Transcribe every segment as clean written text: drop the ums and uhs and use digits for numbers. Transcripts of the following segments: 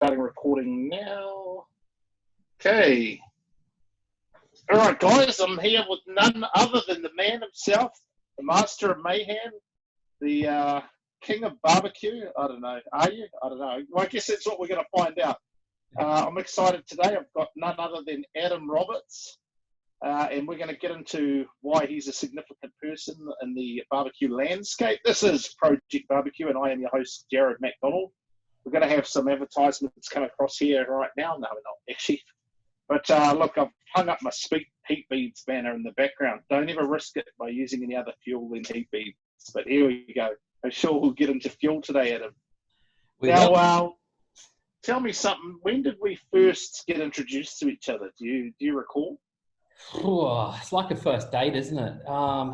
Starting recording now. Okay. All right, guys, I'm here with none other than the man himself, the master of mayhem, the king of barbecue. I don't know. Are you? I don't know. Well, I guess that's what we're going to find out. I'm excited today. I've got none other than Adam Roberts, and we're going to get into why he's a significant person in the barbecue landscape. This is Project Barbecue, and I am your host, Jared McDonald. We're going to have some advertisements come across here right now. No, we're not actually. But look, I've hung up my heat beads banner in the background. Don't ever risk it by using any other fuel than heat beads. But here we go. I'm sure we'll get into fuel today, Adam. Tell me something. When did we first get introduced to each other? Do you recall? Oh, it's like a first date, isn't it? I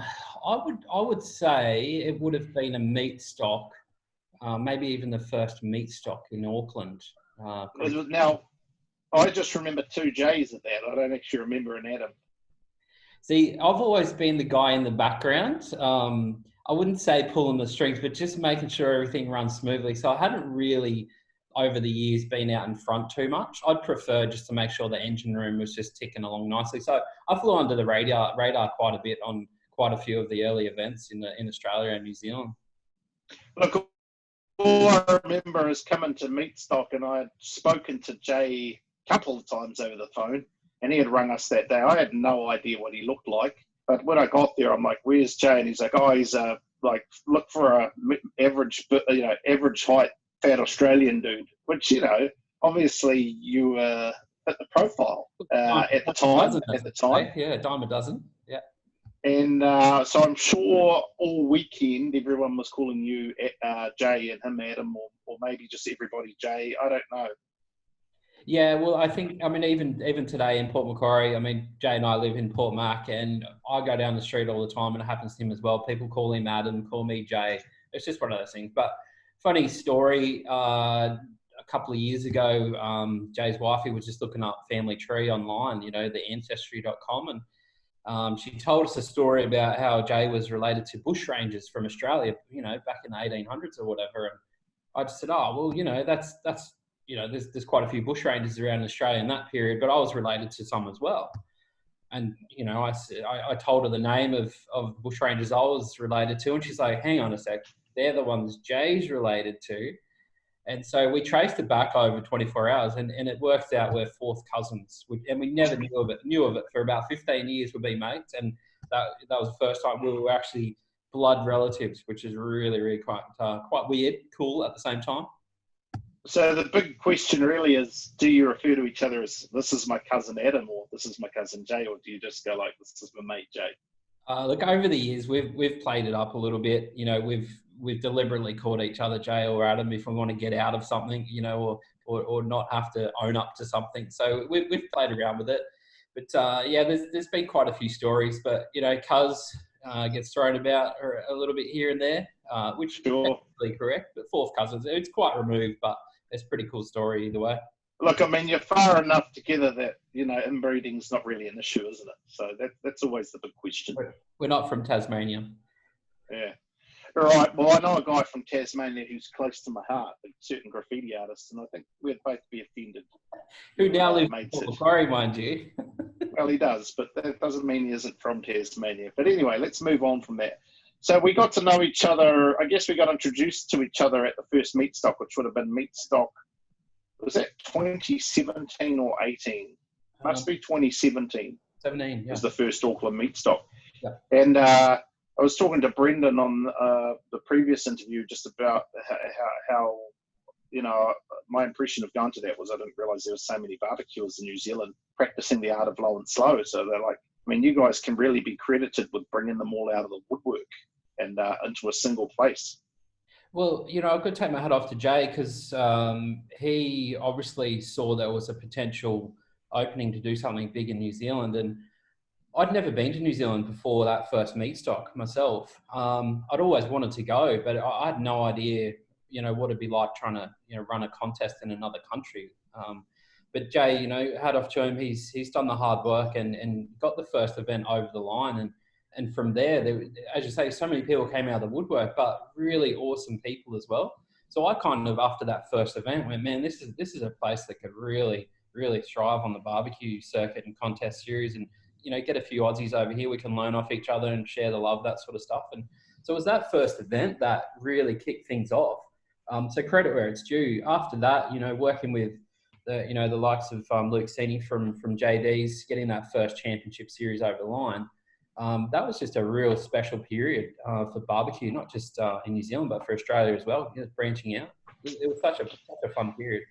would say it would have been a meat stock, maybe even the first meat stock in Auckland. Now, I just remember two J's at that. I don't actually remember an Adam. See, I've always been the guy in the background. I wouldn't say pulling the strings, but just making sure everything runs smoothly. So I hadn't really, over the years, been out in front too much. I'd prefer just to make sure the engine room was just ticking along nicely. So I flew under the radar quite a bit on quite a few of the early events in Australia and New Zealand. Look, all I remember is coming to meat stock, and I had spoken to Jay a couple of times over the phone, and he had rung us that day. I had no idea what he looked like, but when I got there, I'm like, "Where's Jay?" And he's like, "Oh, he's like look for a average height fat Australian dude," which obviously you fit the profile at the time. Yeah, a dime a dozen. Yeah. And so I'm sure all weekend everyone was calling you Jay and him Adam, or maybe just everybody Jay. I don't know. Yeah, well, even today in Port Macquarie, Jay and I live in Port Mac, and I go down the street all the time, and it happens to him as well. People call him Adam, call me Jay. It's just one of those things. But funny story, a couple of years ago, Jay's wifey was just looking up family tree online, the ancestry.com, and she told us a story about how Jay was related to bushrangers from Australia, back in the 1800s or whatever. And I just said, oh, well, that's there's quite a few bushrangers around Australia in that period, but I was related to some as well. And, I told her the name of bushrangers I was related to, and she's like, hang on a sec, they're the ones Jay's related to. And so we traced it back over 24 hours, and it worked out we're fourth cousins. And we never knew of it for about 15 years. We've been mates, and that was the first time we were actually blood relatives, which is really, really quite weird, cool at the same time. So the big question really is, do you refer to each other as, this is my cousin Adam, or this is my cousin Jay, or do you just go like, this is my mate Jay? Look, over the years, we've played it up a little bit. We've deliberately called each other Jay or Adam if we want to get out of something, or not have to own up to something. So we've played around with it. But there's been quite a few stories. But cuz gets thrown about a little bit here and there, which is technically correct. But fourth cousins, it's quite removed, but it's a pretty cool story either way. Look, you're far enough together that, inbreeding's not really an issue, isn't it? So that's always the big question. We're not from Tasmania. Yeah. All right. Well, I know a guy from Tasmania who's close to my heart, a certain graffiti artist, and I think we'd both be offended. Who now lives in Port Macquarie, mind you. Well, he does, but that doesn't mean he isn't from Tasmania. But anyway, let's move on from that. So we got to know each other. I guess we got introduced to each other at the first meat stock, which would have been meat stock. Was that 2017 or 18? Must be 2017. 17, yeah. Was the first Auckland meat stock. Yeah. And I was talking to Brendan on the previous interview just about how my impression of going to that was I didn't realise there were so many barbecuers in New Zealand practicing the art of low and slow. So they're like, you guys can really be credited with bringing them all out of the woodwork and into a single place. Well, I've got to take my hat off to Jay because he obviously saw there was a potential opening to do something big in New Zealand. And I'd never been to New Zealand before that first meat stock myself. I'd always wanted to go, but I had no idea, what it'd be like trying to, run a contest in another country. But Jay, hat off to him. He's done the hard work and got the first event over the line. And from there, as you say, so many people came out of the woodwork, but really awesome people as well. So I kind of, after that first event, went, man, this is a place that could really, really thrive on the barbecue circuit and contest series, and get a few Aussies over here. We can learn off each other and share the love, that sort of stuff. And so it was that first event that really kicked things off. So credit where it's due. After that, working with the likes of Luke Seni from JD's, getting that first championship series over the line. That was just a real special period for barbecue, not just in New Zealand, but for Australia as well. Branching out, it was such a fun period.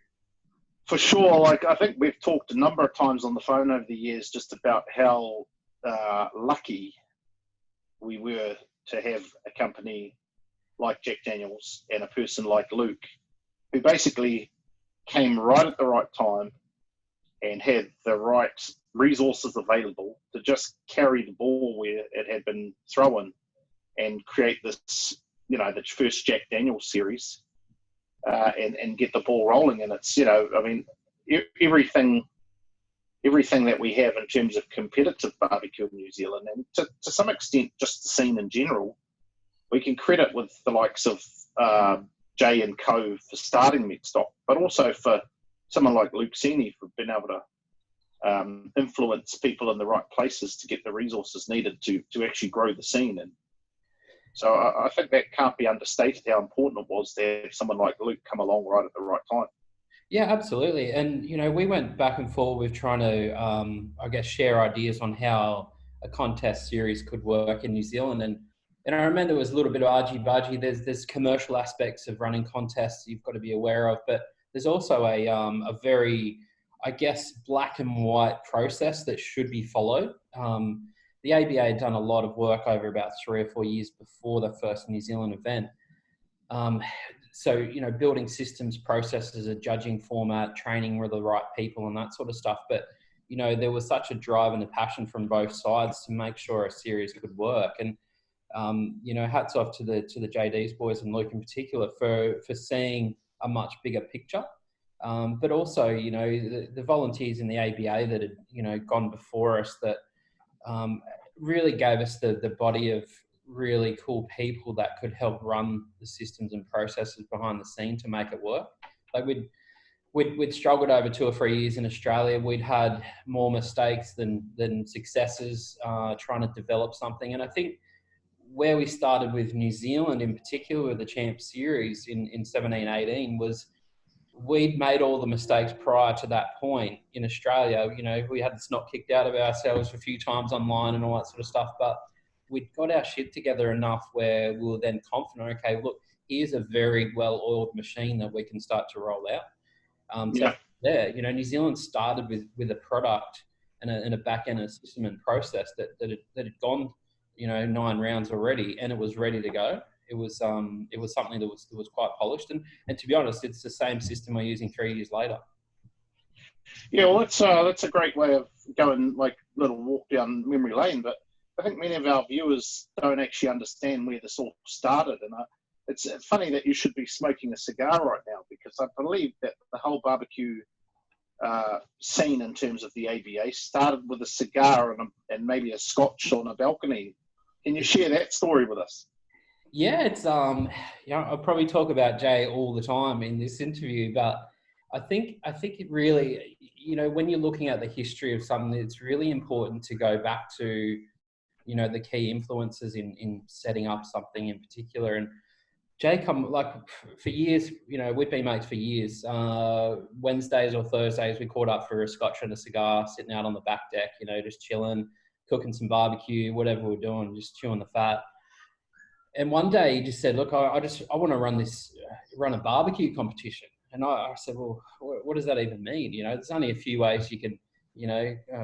For sure. Like, I think we've talked a number of times on the phone over the years just about how lucky we were to have a company like Jack Daniels and a person like Luke, who basically came right at the right time and had the right resources available to just carry the ball where it had been thrown and create this, the first Jack Daniels series and get the ball rolling. And it's, everything that we have in terms of competitive barbecue in New Zealand, and to some extent just the scene in general, we can credit with the likes of Jay and Co for starting Metstock, but also for someone like Luke Seni for being able to influence people in the right places to get the resources needed to actually grow the scene. And so I think that can't be understated how important it was to have someone like Luke come along right at the right time. Yeah, absolutely. And, we went back and forth with trying to, share ideas on how a contest series could work in New Zealand. And I remember there was a little bit of argy-bargy. There's commercial aspects of running contests you've got to be aware of, but there's also a very, black and white process that should be followed. The ABA had done a lot of work over about 3 or 4 years before the first New Zealand event. So, building systems, processes, a judging format, training with the right people and that sort of stuff. But, there was such a drive and a passion from both sides to make sure a series could work. And, hats off to the JD's boys and Luke in particular for seeing a much bigger picture. But also, the volunteers in the ABA that had, gone before us that really gave us the body of really cool people that could help run the systems and processes behind the scene to make it work. Like we'd struggled over 2 or 3 years in Australia. We'd had more mistakes than successes trying to develop something. And I think where we started with New Zealand in particular with the Champ Series in 17-18 was we'd made all the mistakes prior to that point in Australia. We had the snot kicked out of ourselves a few times online and all that sort of stuff, but we'd got our shit together enough where we were then confident, okay, look, here's a very well-oiled machine that we can start to roll out. New Zealand started with a product and a back-end system and process that had gone, 9 rounds already, and it was ready to go. It was something that was quite polished, and to be honest, it's the same system we're using 3 years later. Yeah, well, that's a great way of going, like, little walk down memory lane. But I think many of our viewers don't actually understand where this all started, and it's funny that you should be smoking a cigar right now, because I believe that the whole barbecue scene in terms of the ABA started with a cigar and maybe a scotch on a balcony. Can you share that story with us? Yeah, it's I'll probably talk about Jay all the time in this interview, but I think it really, when you're looking at the history of something, it's really important to go back to, the key influences in setting up something in particular. And Jay for years, we've been mates for years. Wednesdays or Thursdays, we caught up for a scotch and a cigar, sitting out on the back deck, just chilling, cooking some barbecue, whatever we're doing, just chewing the fat. And one day he just said, look, I want to run a barbecue competition. And I said, well, what does that even mean? There's only a few ways you can,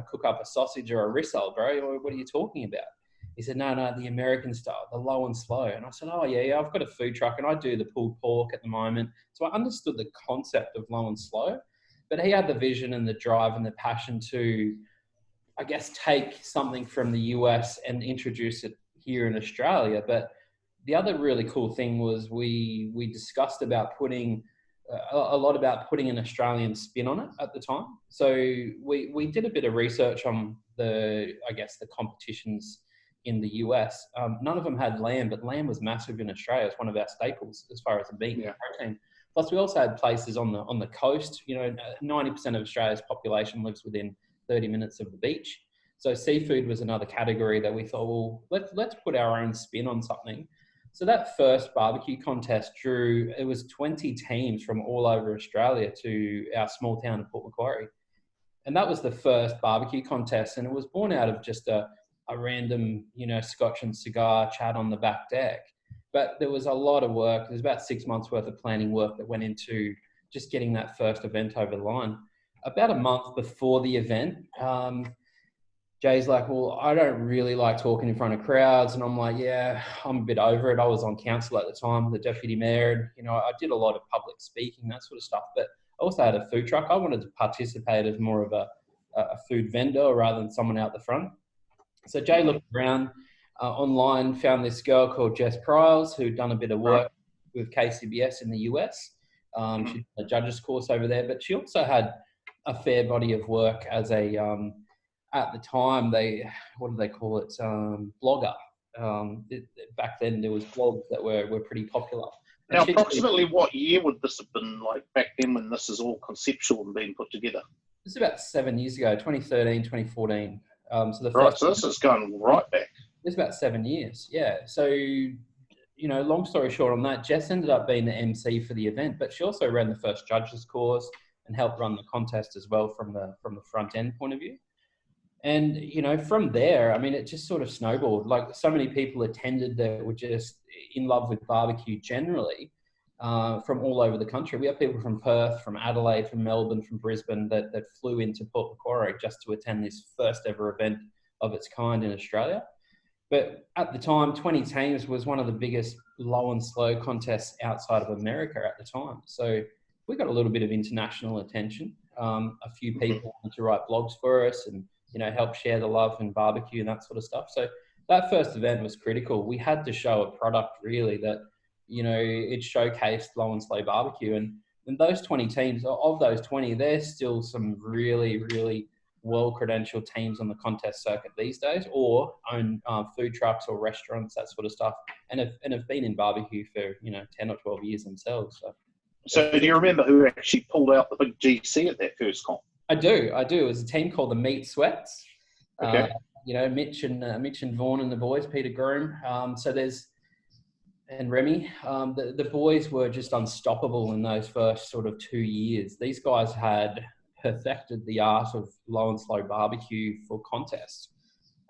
cook up a sausage or a rissole, bro. What are you talking about? He said, no, the American style, the low and slow. And I said, oh, yeah, I've got a food truck and I do the pulled pork at the moment. So I understood the concept of low and slow, but he had the vision and the drive and the passion to, take something from the US and introduce it here in Australia. But the other really cool thing was we discussed about putting a lot about putting an Australian spin on it at the time. So we did a bit of research on the competitions in the US. None of them had lamb, but lamb was massive in Australia. It's one of our staples as far as the meat and protein. Plus, we also had places on the coast. 90% of Australia's population lives within 30 minutes of the beach. So seafood was another category that we thought, well, let's put our own spin on something. So that first barbecue contest it was 20 teams from all over Australia to our small town of Port Macquarie. And that was the first barbecue contest. And it was born out of just a random, scotch and cigar chat on the back deck. But there was a lot of work. There's about 6 months worth of planning work that went into just getting that first event over the line. About a month before the event, Jay's like, well, I don't really like talking in front of crowds. And I'm like, yeah, I'm a bit over it. I was on council at the time, the deputy mayor. And, I did a lot of public speaking, that sort of stuff. But I also had a food truck. I wanted to participate as more of a food vendor rather than someone out the front. So Jay looked around online, found this girl called Jess Pryles, who'd done a bit of work with KCBS in the US. She did a judges course over there, but she also had a fair body of work as at the time, what do they call it? Blogger. Back then, there was blogs that were pretty popular. Now, approximately what year would this have been, like back then when this is all conceptual and being put together? This is about 7 years ago, 2013, 2014. So this is going right back. It's about 7 years, yeah. So, long story short on that, Jess ended up being the MC for the event, but she also ran the first judges course and helped run the contest as well from the front end point of view. And, from there, I mean, it just sort of snowballed. Like, so many people attended that were just in love with barbecue generally from all over the country. We have people from Perth, from Adelaide, from Melbourne, from Brisbane that flew into Port Macquarie just to attend this first ever event of its kind in Australia. But at the time, 20 teams was one of the biggest low and slow contests outside of America at the time. So we got a little bit of international attention. A few people wanted to write blogs for us and, help share the love and barbecue and that sort of stuff. So that first event was critical. We had to show a product really that, it showcased low and slow barbecue. And those 20 teams, of those 20, there's still some really, really well-credentialed teams on the contest circuit these days, or own food trucks or restaurants, that sort of stuff, and have been in barbecue for 10 or 12 years themselves. So do you remember who actually pulled out the big GC at that first comp? I do. It was a team called the Meat Sweats. Okay. Mitch and Vaughan and the boys, Peter Groom. And Remy. The boys were just unstoppable in those first sort of 2 years. These guys had perfected the art of low and slow barbecue for contests.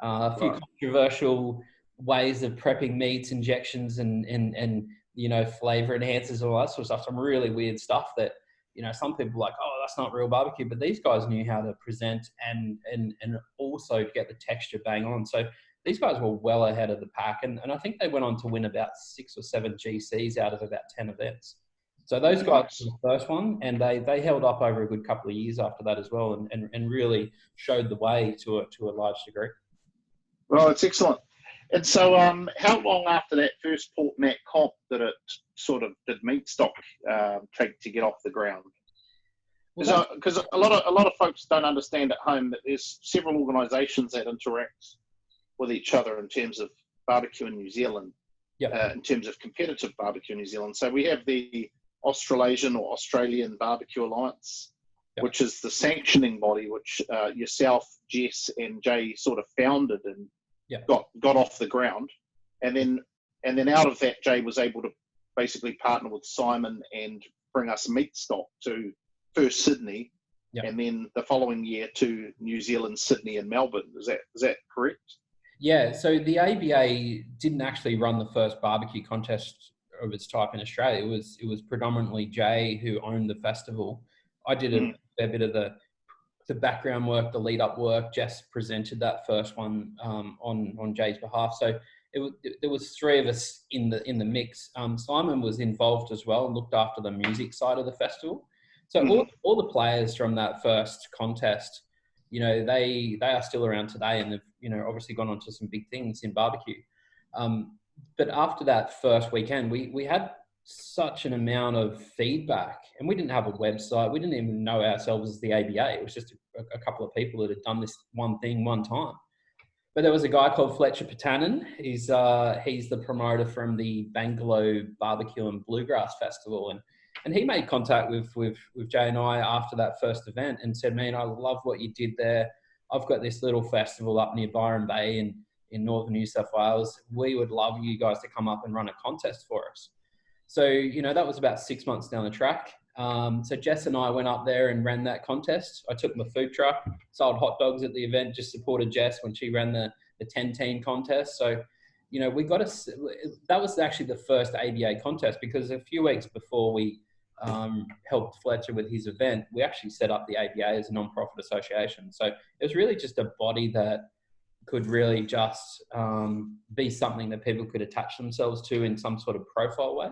A few controversial ways of prepping meats, injections, and flavor enhancers, all that sort of stuff. Some really weird stuff that some people are like, oh, that's not real barbecue, but these guys knew how to present and also get the texture bang on. So these guys were well ahead of the pack, and I think they went on to win about 6 or 7 GCs out of about 10 events. So those guys were the first one, and they held up over a good couple of years after that as well, and really showed the way to a large degree. Well, it's excellent. And so how long after that first Port Mac comp did meat stock take to get off the ground? Because a lot of folks don't understand at home that there's several organisations that interact with each other in terms of barbecue in New Zealand, in terms of competitive barbecue in New Zealand. So we have the Australasian or Australian Barbecue Alliance, which is the sanctioning body which yourself, Jess, and Jay sort of founded and got off the ground, and then out of that, Jay was able to basically partner with Simon and bring us meat stock to first Sydney, and then the following year to New Zealand, Sydney, and Melbourne. Is that correct? Yeah. So the ABA didn't actually run the first barbecue contest of its type in Australia. It was predominantly Jay who owned the festival. I did a fair bit of the background work, the lead up work. Jess presented that first one on Jay's behalf. So there was 3 of us in the mix. Simon was involved as well and looked after the music side of the festival. So all the players from that first contest, they are still around today, and they've obviously gone on to some big things in barbecue. But after that first weekend, we had such an amount of feedback, and we didn't have a website. We didn't even know ourselves as the ABA. It was just a couple of people that had done this one thing one time. But there was a guy called Fletcher Patanen. He's the promoter from the Bangalow Barbecue and Bluegrass Festival, and And he made contact with Jay and I after that first event and said, man, I love what you did there. I've got this little festival up near Byron Bay in northern New South Wales. We would love you guys to come up and run a contest for us. So, that was about 6 months down the track. So Jess and I went up there and ran that contest. I took my food truck, sold hot dogs at the event, just supported Jess when she ran the 10-team contest. So, that was actually the first ABA contest, because a few weeks before we helped Fletcher with his event, we actually set up the ABA as a non-profit association. So it was really just a body that could really just be something that people could attach themselves to in some sort of profile way.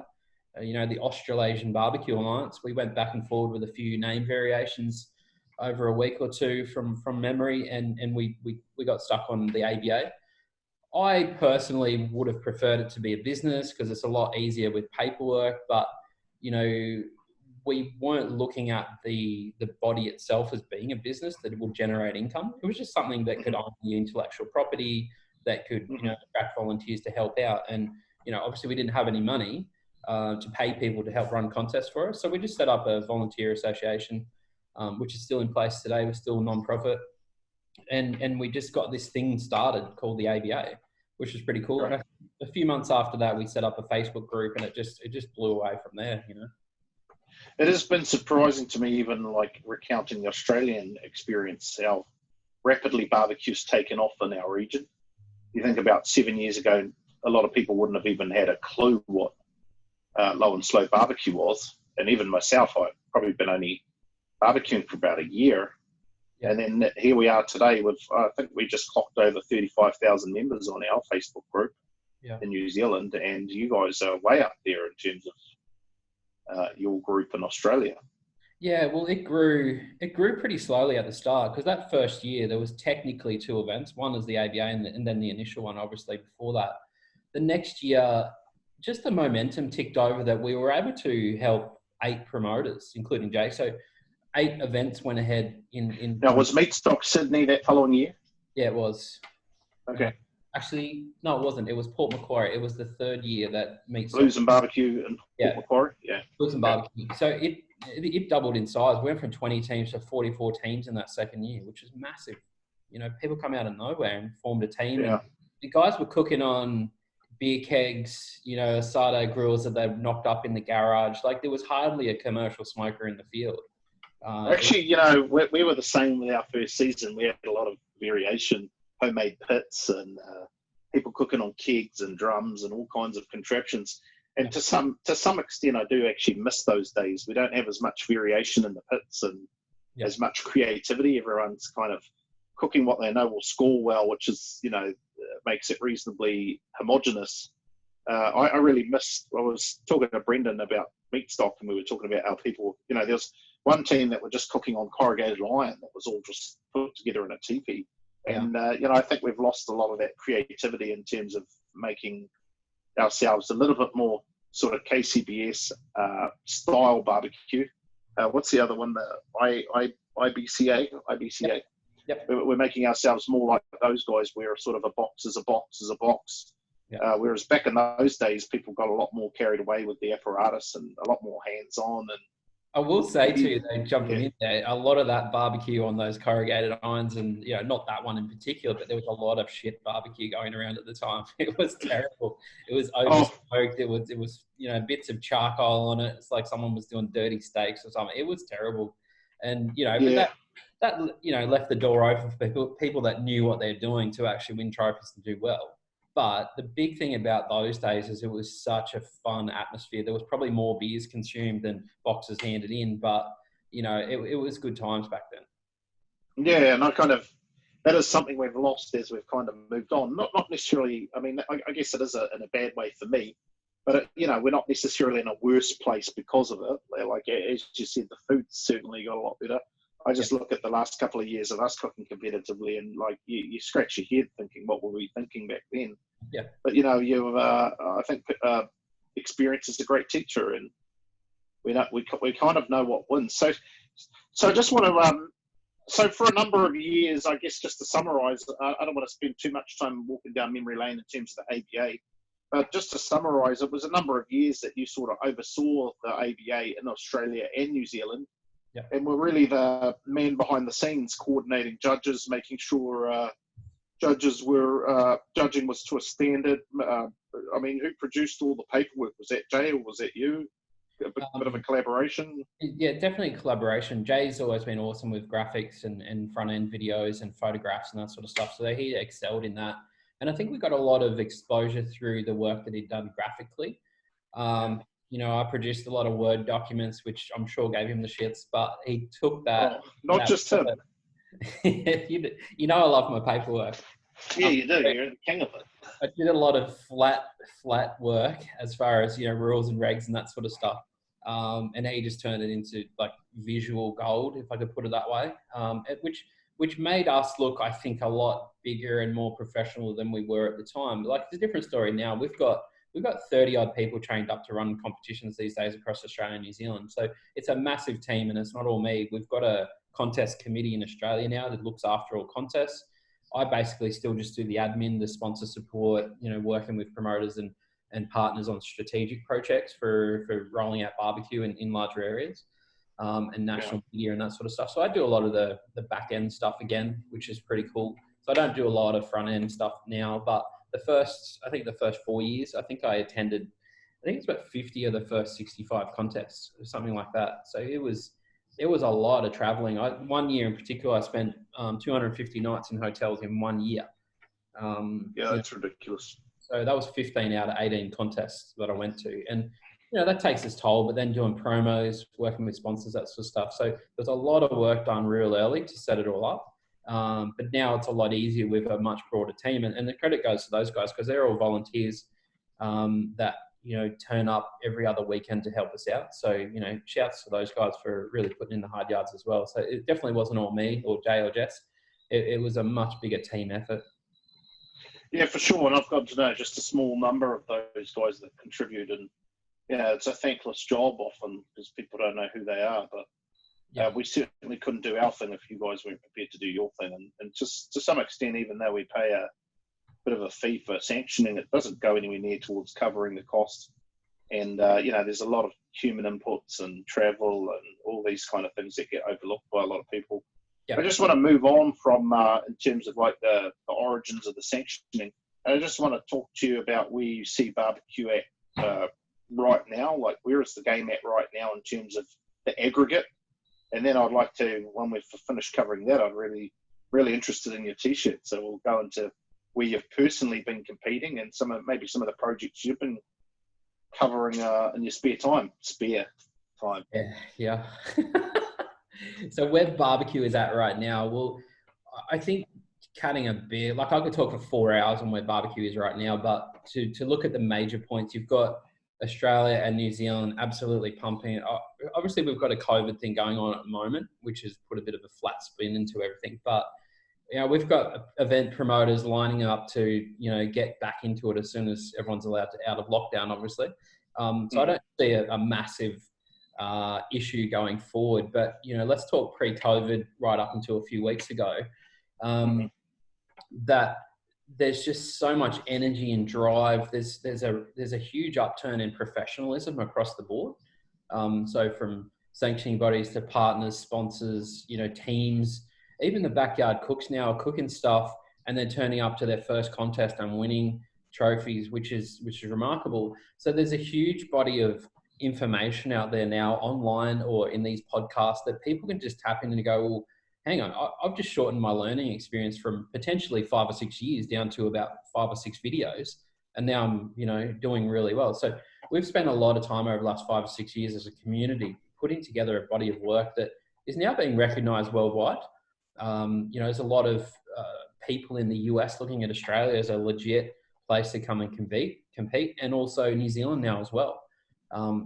The Australasian Barbecue Alliance, we went back and forward with a few name variations over a week or two from memory, and we got stuck on the ABA. I personally would have preferred it to be a business because it's a lot easier with paperwork, but we weren't looking at the body itself as being a business that will generate income. It was just something that could own the intellectual property, that could attract volunteers to help out. And obviously we didn't have any money to pay people to help run contests for us, so we just set up a volunteer association, which is still in place today. We're still non-profit, and we just got this thing started called the ABA, which was pretty cool. Right. And a few months after that, we set up a Facebook group, and it just blew away from there. It has been surprising to me, even like recounting the Australian experience, how rapidly barbecue's taken off in our region. You think about 7 years ago, a lot of people wouldn't have even had a clue what low and slow barbecue was. And even myself, I've probably been only barbecuing for about a year. Yeah. And then here we are today with, I think we just clocked over 35,000 members on our Facebook group in New Zealand. And you guys are way up there in terms of your group in Australia. Yeah, well, it grew pretty slowly at the start, because that first year there was technically 2 events. One was the ABA and then the initial one, obviously, before that. The next year, just the momentum ticked over that we were able to help 8 promoters, including Jay. So 8 events went ahead in. Now, was Meatstock Sydney that following year? Yeah, it was. Okay. Actually, no, it wasn't. It was Port Macquarie. It was the 3rd year that Meatstock. Blues and Barbecue in Port Macquarie? Yeah. Blues and Barbecue. So it doubled in size. We went from 20 teams to 44 teams in that second year, which is massive. People come out of nowhere and formed a team. Yeah. And the guys were cooking on beer kegs, asado grills that they've knocked up in the garage. Like, there was hardly a commercial smoker in the field. Actually, we were the same with our first season. We had a lot of variation, homemade pits and people cooking on kegs and drums and all kinds of contraptions. And to some extent, I do actually miss those days. We don't have as much variation in the pits and as much creativity. Everyone's kind of cooking what they know will score well, which is, makes it reasonably homogenous. I really missed. I was talking to Brendan about Meatstock, and we were talking about how people, there's one team that were just cooking on corrugated iron that was all just put together in a teepee. And, I think we've lost a lot of that creativity in terms of making ourselves a little bit more sort of KCBS style barbecue. What's the other one? The IBCA? Yep. We're making ourselves more like those guys, where sort of a box is a box is a box. Yep. Whereas back in those days, people got a lot more carried away with the apparatus and a lot more hands-on. And I will say to you, though, jumping in there, a lot of that barbecue on those corrugated irons, and not that one in particular, but there was a lot of shit barbecue going around at the time. It was terrible. It was over-smoked. It was bits of charcoal on it. It's like someone was doing dirty steaks or something. It was terrible, and but that left the door open for people that knew what they're doing to actually win trophies and do well. But the big thing about those days is it was such a fun atmosphere. There was probably more beers consumed than boxes handed in, but, it was good times back then. Yeah, and that is something we've lost as we've kind of moved on. Not necessarily, I guess it is in a bad way for me, but, we're not necessarily in a worse place because of it. Like, as you said, the food's certainly got a lot better. I just look at the last couple of years of us cooking competitively, and like you scratch your head thinking, what were we thinking back then? Yeah. But I think experience is a great teacher, and we kind of know what wins. So I just want to so for a number of years, I guess just to summarise, I don't want to spend too much time walking down memory lane in terms of the ABA. But just to summarise, it was a number of years that you sort of oversaw the ABA in Australia and New Zealand, and were really the man behind the scenes, coordinating judges, making sure judges were judging was to a standard. I mean, who produced all the paperwork? Was that Jay or was that you? A bit of a collaboration? Yeah, definitely collaboration. Jay's always been awesome with graphics and front end videos and photographs and that sort of stuff. So he excelled in that. And I think we got a lot of exposure through the work that he'd done graphically. You know, I produced a lot of Word documents, which I'm sure gave him the shits, but he took that. Not just him. You know, I love my paperwork. Yeah, you do. You're the king of it. I did a lot of flat work as far as, you know, rules and regs and that sort of stuff. And he just turned it into like visual gold, if I could put it that way, which made us look, I think, a lot bigger and more professional than we were at the time. Like, it's a different story now. We've got 30 odd people trained up to run competitions these days across Australia and New Zealand. So it's a massive team, and it's not all me. We've got a contest committee in Australia now that looks after all contests. I basically still just do the admin, the sponsor support, you know, working with promoters and partners on strategic projects for rolling out barbecue in larger areas, and national media and that sort of stuff. So I do a lot of the back end stuff again, which is pretty cool. So I don't do a lot of front end stuff now, but the first 4 years, I think it's about 50 of the first 65 contests or something like that. So it was a lot of traveling. One year in particular, I spent 250 nights in hotels in 1 year. That's ridiculous. So that was 15 out of 18 contests that I went to. And, you know, that takes its toll, but then doing promos, working with sponsors, that sort of stuff. So there's a lot of work done real early to set it all up. But now it's a lot easier with a much broader team. And the credit goes to those guys because they're all volunteers that, you know, turn up every other weekend to help us out. So, you know, shouts to those guys for really putting in the hard yards as well. So it definitely wasn't all me or Jay or Jess. It was a much bigger team effort. Yeah, for sure. And I've got to know just a small number of those guys that contribute. And, yeah, it's a thankless job often because people don't know who they are. But we certainly couldn't do our thing if you guys weren't prepared to do your thing. And just to some extent, even though we pay a bit of a fee for sanctioning, it doesn't go anywhere near towards covering the cost. And, you know, there's a lot of human inputs and travel and all these kind of things that get overlooked by a lot of people. I just want to move on from, in terms of like the origins of the sanctioning. I just want to talk to you about where you see barbecue at right now. Like, where is the game at right now in terms of the aggregate? And then I'd like to, when we've finished covering that, I'm really interested in your T-shirt. So we'll go into where you've personally been competing and maybe some of the projects you've been covering in your spare time. Yeah. So where barbecue is at right now, well, I think cutting a beer, like I could talk for 4 hours on where barbecue is right now, but to look at the major points, you've got Australia and New Zealand absolutely pumping. Obviously, we've got a COVID thing going on at the moment, which has put a bit of a flat spin into everything. But, you know, we've got event promoters lining up to, you know, get back into it as soon as everyone's allowed to out of lockdown, obviously. So I don't see a massive issue going forward. But, you know, let's talk pre-COVID right up until a few weeks ago. That there's just so much energy and drive. There's a huge upturn in professionalism across the board. So from sanctioning bodies to partners, sponsors, you know, teams, even the backyard cooks now are cooking stuff and then turning up to their first contest and winning trophies, which is remarkable. So there's a huge body of information out there now online or in these podcasts that people can just tap in and go, well, hang on, I've just shortened my learning experience from potentially 5 or 6 years down to about 5 or 6 videos. And now I'm, you know, doing really well. So we've spent a lot of time over the last 5 or 6 years as a community putting together a body of work that is now being recognized worldwide. You know, there's a lot of people in the US looking at Australia as a legit place to come and compete, and also New Zealand now as well.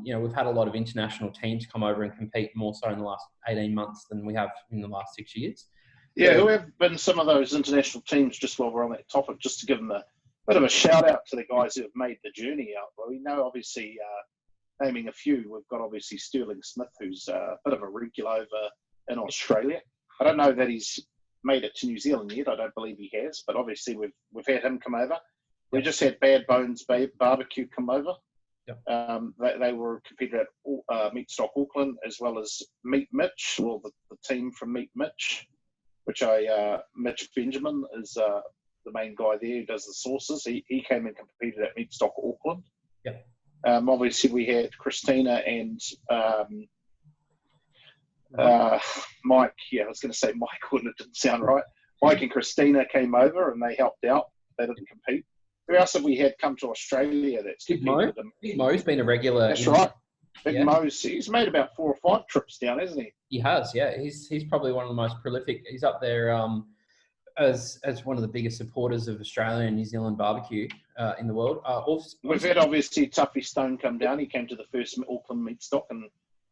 You know, we've had a lot of international teams come over and compete more so in the last 18 months than we have in the last 6 years. Yeah, who have been some of those international teams, just while we're on that topic, just to give them a bit of a shout out to the guys who have made the journey out. Well, we know, obviously, naming a few, we've got obviously Sterling Smith, who's a bit of a regular over in Australia. I don't know that he's made it to New Zealand yet. I don't believe he has, but obviously we've had him come over. We just had Bad Bones Barbecue come over. Yep. They were competed at Meat Stock Auckland, as well as Meat Mitch, or the team from Meat Mitch, which Mitch Benjamin is the main guy there who does the sauces. He came and competed at Meat Stock Auckland. Yep. Obviously, we had Christina and Mike. Yeah, I was going to say Michael, and it didn't sound right. Mike and Christina came over and they helped out. They didn't compete. Who else have we had come to Australia that's Big Mo? competed? Big Mo's been a regular. That's right. Big Yeah. Mo's. He's made about 4 or 5 trips down, hasn't he? He has, yeah. He's probably one of the most prolific. He's up there as one of the biggest supporters of Australia and New Zealand barbecue in the world. We've had obviously Tuffy Stone come down. He came to the first Auckland Meat Stock and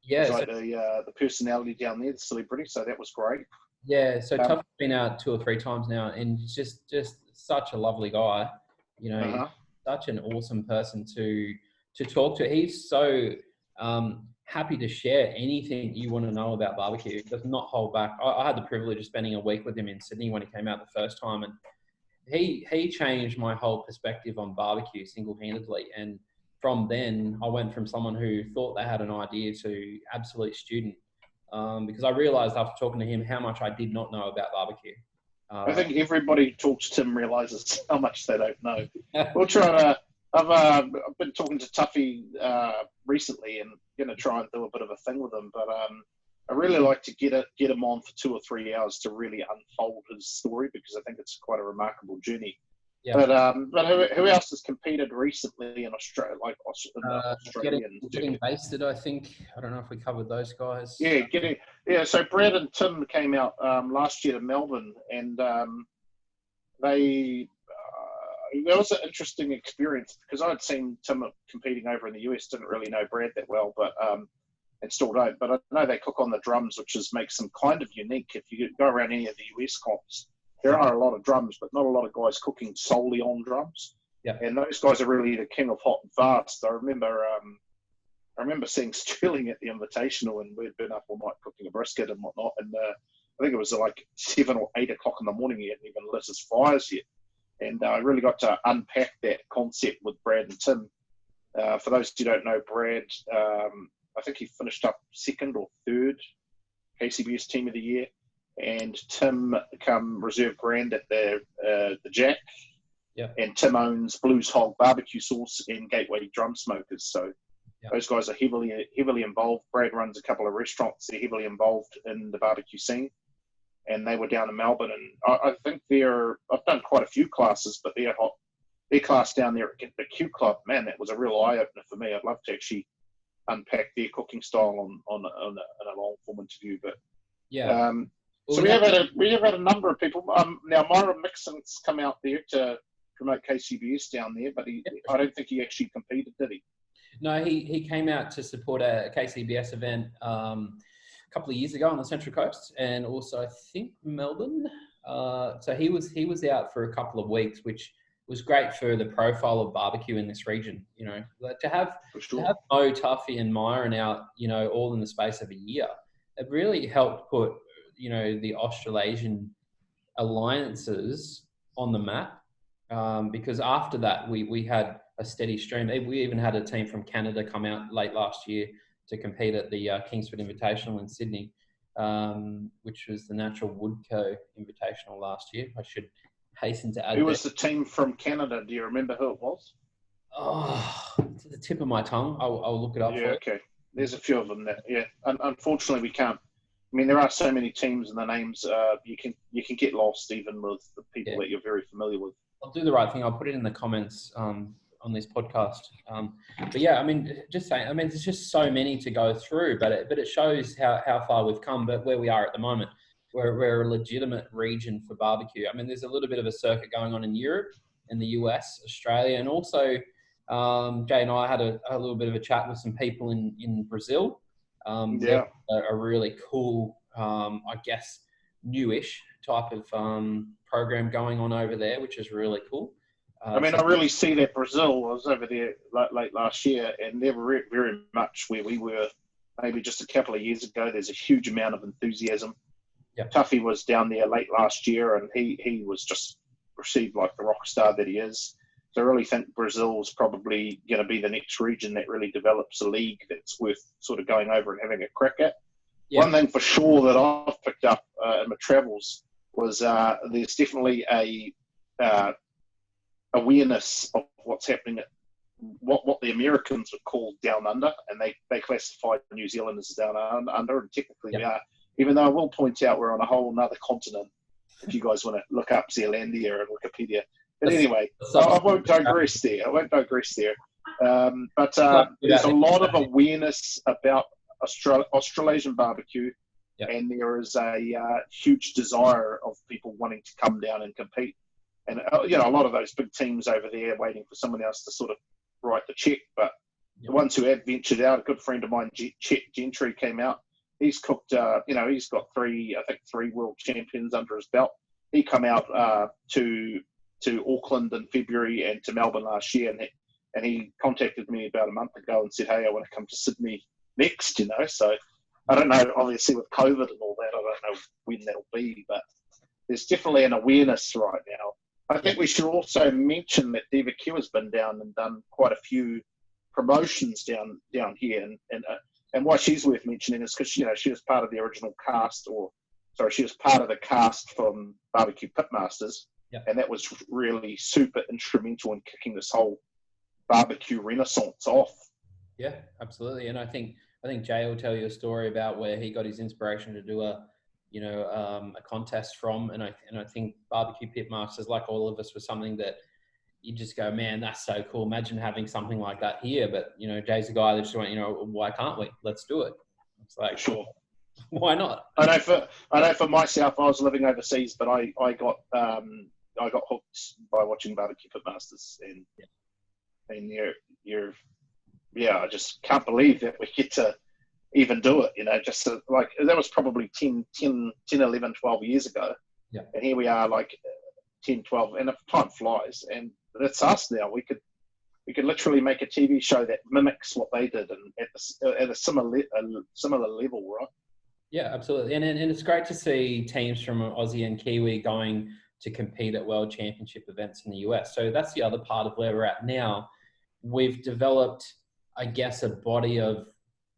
was like the personality down there, the celebrity. So that was great. Yeah, so Tuffy's been out 2 or 3 times now, and he's just such a lovely guy. You know, such an awesome person to talk to. He's so happy to share anything you want to know about barbecue. He does not hold back. I had the privilege of spending a week with him in Sydney when he came out the first time, and he changed my whole perspective on barbecue single-handedly. And from then, I went from someone who thought they had an idea to absolute student, because I realised after talking to him how much I did not know about barbecue. I think everybody who talks to him realises how much they don't know. We'll try to. I've been talking to Tuffy recently, and going to try and do a bit of a thing with him. But I really like to get him on for 2 or 3 hours to really unfold his story, because I think it's quite a remarkable journey. Yeah. But who else has competed recently in Australia, like Australia? Getting Basted, I think. I don't know if we covered those guys. Yeah, so Brad and Tim came out last year to Melbourne, and it was an interesting experience, because I'd seen Tim competing over in the US, didn't really know Brad that well, but and still don't. But I know they cook on the drums, which makes them kind of unique. If you go around any of the US comps, there are a lot of drums, but not a lot of guys cooking solely on drums. Yeah. And those guys are really the king of hot and fast. I remember seeing Sterling at the Invitational, and we'd been up all night cooking a brisket and whatnot. And I think it was like 7 or 8 o'clock in the morning. He hadn't even lit his fires yet. And I really got to unpack that concept with Brad and Tim. For those who don't know, Brad, I think he finished up 2nd or 3rd KCBS Team of the Year. And Tim become reserve grand at the Jack. Yeah. And Tim owns Blues Hog Barbecue Sauce and Gateway Drum Smokers. So those guys are heavily involved. Brad runs a couple of restaurants. They're heavily involved in the barbecue scene. And they were down in Melbourne. And I think I've done quite a few classes, but their class down there at the Q Club, man, that was a real eye-opener for me. I'd love to actually unpack their cooking style on a long-form interview. But yeah. So we have had a number of people. Now Myra Mixon's come out there to promote KCBS down there, but I don't think he actually competed, did he? No, he came out to support a KCBS event a couple of years ago on the Central Coast, and also I think Melbourne. So he was out for a couple of weeks, which was great for the profile of barbecue in this region. You know, to have Mo, Tuffy, and Myron out, you know, all in the space of a year, it really helped put, you know, the Australasian alliances on the map, because after that we had a steady stream. We even had a team from Canada come out late last year to compete at the Kingsford Invitational in Sydney, which was the Natural Wood Co. Invitational last year. I should hasten to add. Who was the team from Canada? Do you remember who it was? Oh, to the tip of my tongue. I'll look it up. Yeah, okay. There's a few of them that, yeah. Unfortunately, we can't. I mean, there are so many teams and the names. You can get lost even with the people that you're very familiar with. I'll do the right thing. I'll put it in the comments on this podcast. But yeah, I mean, just saying. I mean, there's just so many to go through, but it shows how far we've come. But where we are at the moment, we're a legitimate region for barbecue. I mean, there's a little bit of a circuit going on in Europe, in the US, Australia, and also Jay and I had a little bit of a chat with some people in Brazil. A really cool, I guess, newish type of program going on over there, which is really cool. I really see that Brazil. I was over there late last year, and they were very much where we were maybe just a couple of years ago. There's a huge amount of enthusiasm. Yeah. Tuffy was down there late last year, and he was just received like the rock star that he is. So I really think Brazil's probably going to be the next region that really develops a league that's worth sort of going over and having a crack at. Yeah. One thing for sure that I've picked up in my travels was there's definitely a awareness of what's happening at what the Americans would call down under, and they classify New Zealand as down under, and technically we are. Even though I will point out we're on a whole other continent, if you guys want to look up Zealandia and Wikipedia. But anyway, I won't digress there. But there's a lot of awareness about Australasian barbecue, and there is a huge desire of people wanting to come down and compete. And a lot of those big teams over there waiting for someone else to sort of write the check. But the ones who have ventured out, a good friend of mine, Chet Gentry, came out. He's cooked, he's got three world champions under his belt. He come out to Auckland in February and to Melbourne last year, and he contacted me about a month ago and said, "Hey, I want to come to Sydney next." So I don't know. Obviously, with COVID and all that, I don't know when that'll be, but there's definitely an awareness right now. I think we should also mention that BBQ has been down and done quite a few promotions down here, and why she's worth mentioning is because she was part of the original cast, she was part of the cast from Barbecue Pitmasters, and that was really super instrumental in kicking this whole barbecue renaissance off. Yeah, absolutely. And I think Jay will tell you a story about where he got his inspiration to do a contest from, and I think Barbecue Pitmasters, like all of us, was something that you just go, man, that's so cool. Imagine having something like that here. But Jay's a guy that just went, why can't we? Let's do it. It's like, sure, why not? I know for myself, I was living overseas, but I got hooked by watching Barbecue Pitmasters, and I just can't believe that we get to even do it, just like that was probably 10, 11, 12 years ago. Yeah. And here we are like 10, 12, and time flies, and it's us now. We could literally make a TV show that mimics what they did, and at a similar level, right? Yeah, absolutely. And it's great to see teams from Aussie and Kiwi going to compete at world championship events in the US. So that's the other part of where we're at now. We've developed, I guess, a body of,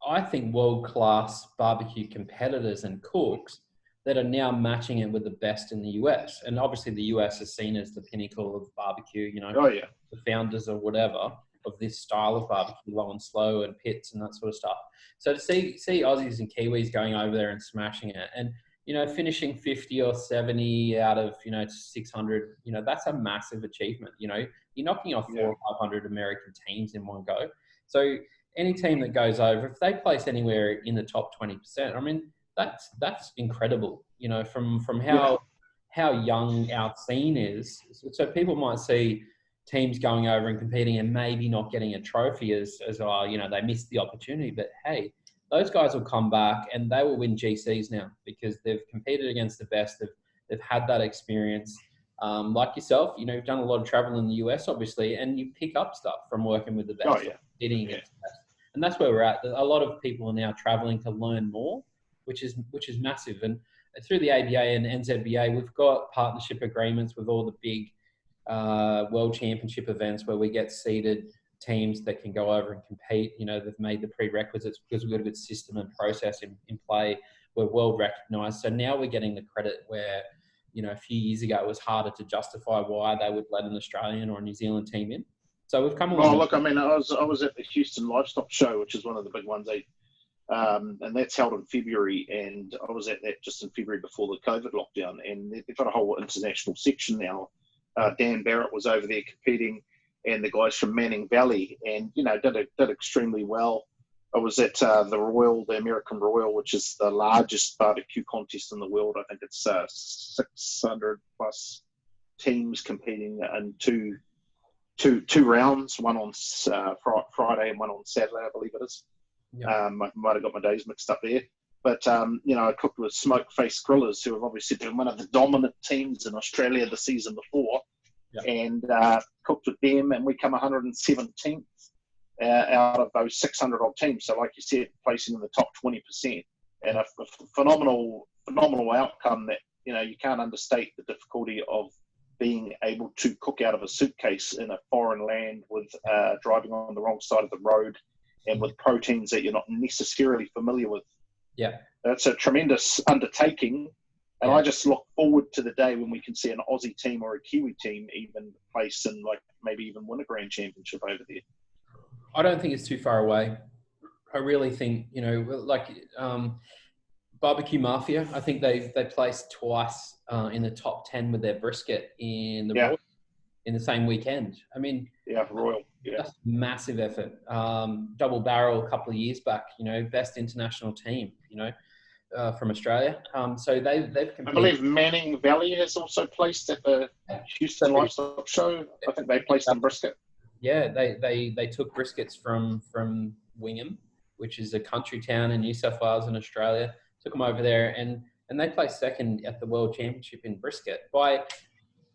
I think, world-class barbecue competitors and cooks that are now matching it with the best in the US. And obviously the US is seen as the pinnacle of barbecue, the founders or whatever of this style of barbecue, low and slow and pits and that sort of stuff. So to see Aussies and Kiwis going over there and smashing it and, finishing 50 or 70 out of, 600, that's a massive achievement. You're knocking off 400 or 500 American teams in one go. So any team that goes over, if they place anywhere in the top 20%, I mean, that's incredible, from how young our scene is. So people might see teams going over and competing and maybe not getting a trophy as they missed the opportunity. But hey, those guys will come back and they will win GCs now because they've competed against the best. They've had that experience. Like yourself, you've done a lot of travel in the US, obviously, and you pick up stuff from working with the best, competing against the best. And that's where we're at. A lot of people are now traveling to learn more, which is massive. And through the ABA and NZBA, we've got partnership agreements with all the big world championship events where we get seeded teams that can go over and compete. They've made the prerequisites because we've got a good system and process in play. We're world recognized. So now we're getting the credit where, a few years ago, it was harder to justify why they would let an Australian or a New Zealand team in. So we've come along. Well, look, I mean, I was at the Houston Livestock Show, which is one of the big ones, and that's held in February. And I was at that just in February before the COVID lockdown, and they've got a whole international section now. Dan Barrett was over there competing, and the guys from Manning Valley, and did extremely well. I was at the American Royal, which is the largest barbecue contest in the world. I think it's 600 plus teams competing in two rounds, one on Friday and one on Saturday, I believe it is. Yeah. I might have got my days mixed up there. But, I cooked with Smoke Face Grillers, who have obviously been one of the dominant teams in Australia the season before, and cooked with them, and we come 117th out of those 600-odd teams. So, like you said, placing in the top 20%. And a phenomenal outcome that, you can't understate the difficulty of being able to cook out of a suitcase in a foreign land with driving on the wrong side of the road and with proteins that you're not necessarily familiar with. Yeah. That's a tremendous undertaking. And I just look forward to the day when we can see an Aussie team or a Kiwi team even place and like maybe even win a grand championship over there. I don't think it's too far away. I really think, you know, like BBQ Mafia, I think they placed twice in the top 10 with their brisket in the Royal in the same weekend. I mean, Royal. Yeah. That's massive effort. Double barrel a couple of years back, you know, best international team, you know, from Australia. So they've competed. I believe Manning Valley has also placed at the Houston Livestock Show. I think they placed in brisket. Yeah, they took briskets from Wingham, which is a country town in New South Wales in Australia. Took them over there and they placed second at the World Championship in brisket by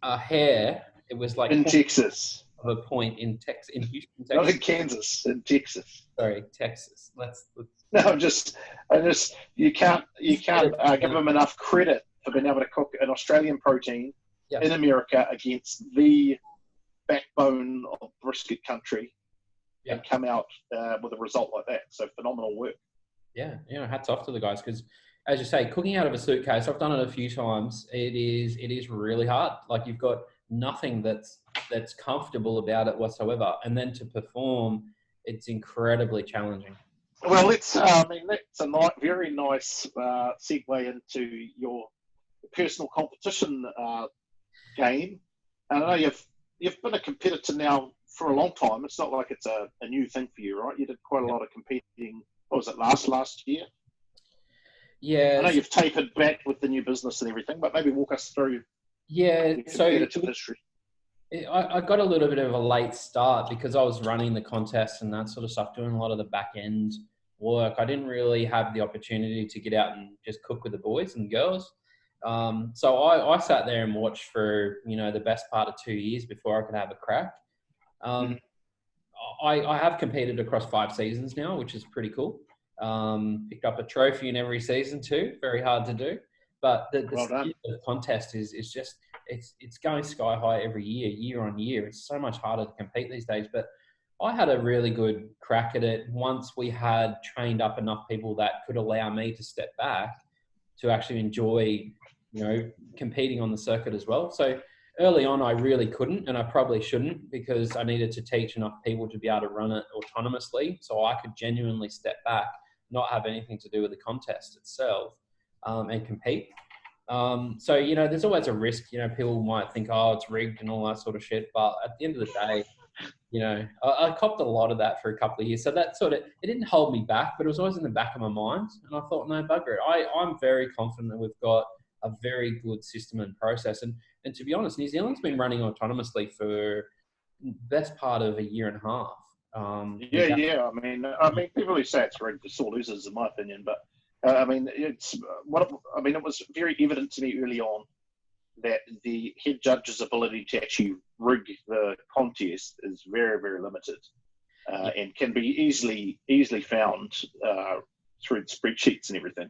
a hair. It was like in Texas. Of a point in Houston, Texas. Not in Kansas, in Texas. Sorry, Texas. No, you can't give them enough credit for being able to cook an Australian protein in America against the backbone of brisket country and come out with a result like that. So phenomenal work. Yeah, you know, hats off to the guys because, as you say, cooking out of a suitcase. I've done it a few times. It is really hard. Like you've got nothing that's comfortable about it whatsoever, and then to perform, it's incredibly challenging. Well, that's a very nice segue into your personal competition game. And I know you've been a competitor now for a long time. It's not like it's a new thing for you, right? You did quite a lot of competing. What was it, last year? Yeah. I know you've tapered back with the new business and everything, but maybe walk us through. Yeah. So history. I got a little bit of a late start because I was running the contest and that sort of stuff, doing a lot of the back end work. I didn't really have the opportunity to get out and just cook with the boys and girls. So I sat there and watched for, you know, the best part of 2 years before I could have a crack. I have competed across 5 seasons now, which is pretty cool. Picked up a trophy in every season too. Very hard to do. But the contest is just, it's going sky high every year on year. It's so much harder to compete these days. But I had a really good crack at it once we had trained up enough people that could allow me to step back to actually enjoy, you know, competing on the circuit as well. So early on, I really couldn't, and I probably shouldn't, because I needed to teach enough people to be able to run it autonomously so I could genuinely step back, not have anything to do with the contest itself, and compete. So, you know, there's always a risk. You know, people might think, oh, it's rigged and all that sort of shit. But at the end of the day, you know, I copped a lot of that for a couple of years. So that sort of, it didn't hold me back, but it was always in the back of my mind. And I thought, no, bugger it. I'm very confident that we've got a very good system and process. And to be honest, New Zealand's been running autonomously for the best part of a year and a half. I mean, people who say it's rigged are sore losers, in my opinion. But it was very evident to me early on that the head judge's ability to actually rig the contest is very, very limited, and can be easily found through spreadsheets and everything.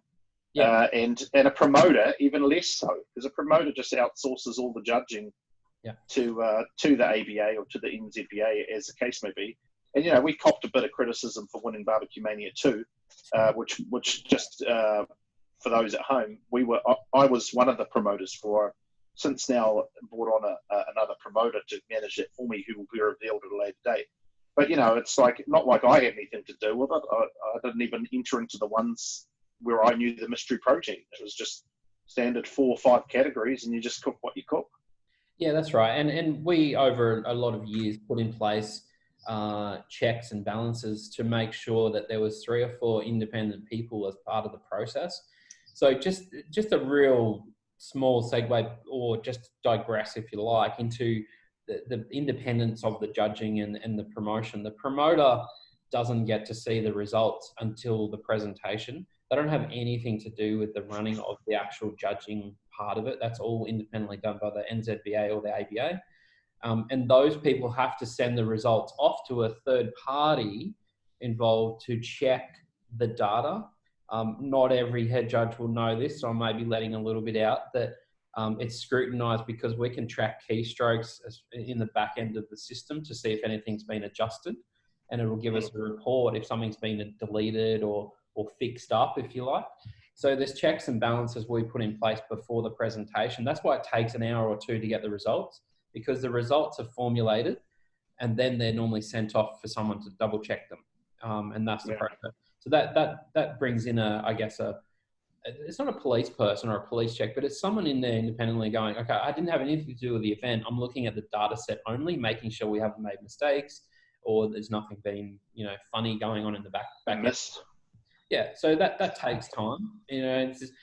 Yeah. And a promoter even less so, because a promoter just outsources all the judging to the ABA or to the NZBA, as the case may be. And you know, we copped a bit of criticism for winning Barbecue Mania 2, which just for those at home, I was one of the promoters for. Since now brought on another promoter to manage it for me, who will be revealed at a later date. But you know, it's like not like I had anything to do with it. I didn't even enter into the ones where I knew the mystery protein. It was just standard 4 or 5 categories, and you just cook what you cook. Yeah, that's right. And we, over a lot of years, put in place checks and balances to make sure that there was 3 or 4 independent people as part of the process. So just a real small segue, or just digress, if you like, into the independence of the judging and the promotion. The promoter doesn't get to see the results until the presentation. They don't have anything to do with the running of the actual judging part of it. That's all independently done by the NZBA or the ABA. And those people have to send the results off to a third party involved to check the data. Not every head judge will know this, so I may be letting a little bit out, that It's scrutinized because we can track keystrokes in the back end of the system to see if anything's been adjusted, and it will give us a report if something's been deleted or fixed up, if you like. So there's checks and balances we put in place before the presentation. That's why it takes an hour or two to get the results, because the results are formulated and then they're normally sent off for someone to double check them. And that's the process. So that brings in it's not a police person or a police check, but it's someone in there independently going, okay, I didn't have anything to do with the event. I'm looking at the data set only, making sure we haven't made mistakes or there's nothing been, funny going on in the back end. Yeah, so that takes time. It's just,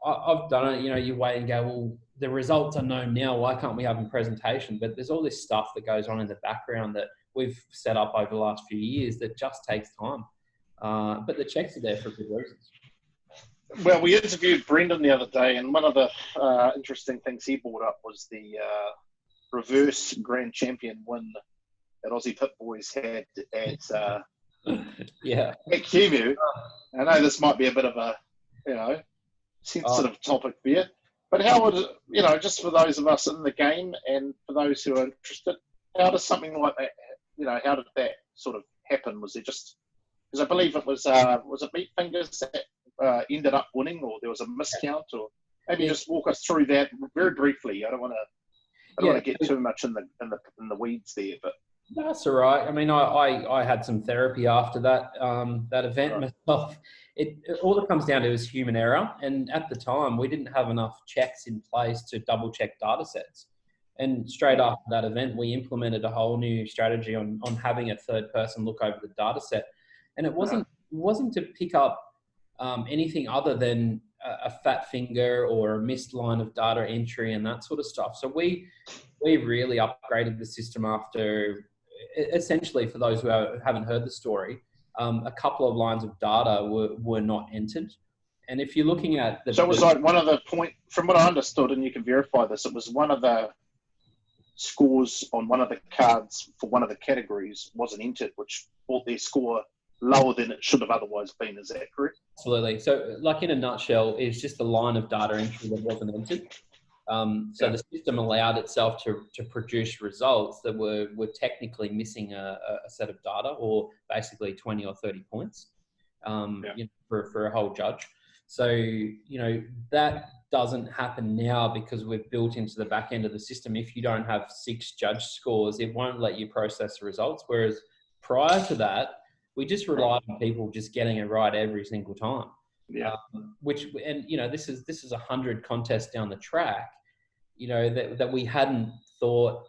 I've done it. You wait and go, well, the results are known now. Why can't we have a presentation? But there's all this stuff that goes on in the background that we've set up over the last few years that just takes time. But the checks are there for good reasons. Well, we interviewed Brendan the other day, and one of the interesting things he brought up was the reverse grand champion win that Aussie Pit Boys had at at Kivu. I know this might be a bit of a sensitive topic there, but how would it, just for those of us in the game and for those who are interested, how does something like that, how did that sort of happen? Was it just because I believe it was it Meat Fingers that ended up winning, or there was a miscount, or maybe just walk us through that very briefly. I don't want to get too much in the weeds there, but. That's all right. I mean, I had some therapy after that event myself. All it comes down to is human error. And at the time, we didn't have enough checks in place to double check data sets. And straight after that event, we implemented a whole new strategy on having a third person look over the data set. And it wasn't to pick up anything other than a fat finger or a missed line of data entry and that sort of stuff. So we really upgraded the system after. Essentially, for those who haven't heard the story, a couple of lines of data were not entered. And if you're looking at so it was like one of the from what I understood, and you can verify this, it was one of the scores on one of the cards for one of the categories wasn't entered, which brought their score lower than it should have otherwise been. Is that correct? Absolutely. So, like in a nutshell, it's just a line of data entry that wasn't entered. The system allowed itself to produce results that were technically missing a set of data, or basically 20 or 30 points for a whole judge. So, that doesn't happen now because we've built into the back end of the system. If you don't have 6 judge scores, it won't let you process the results. Whereas prior to that, we just relied on people just getting it right every single time. Yeah. This is 100 contests down the track, that we hadn't thought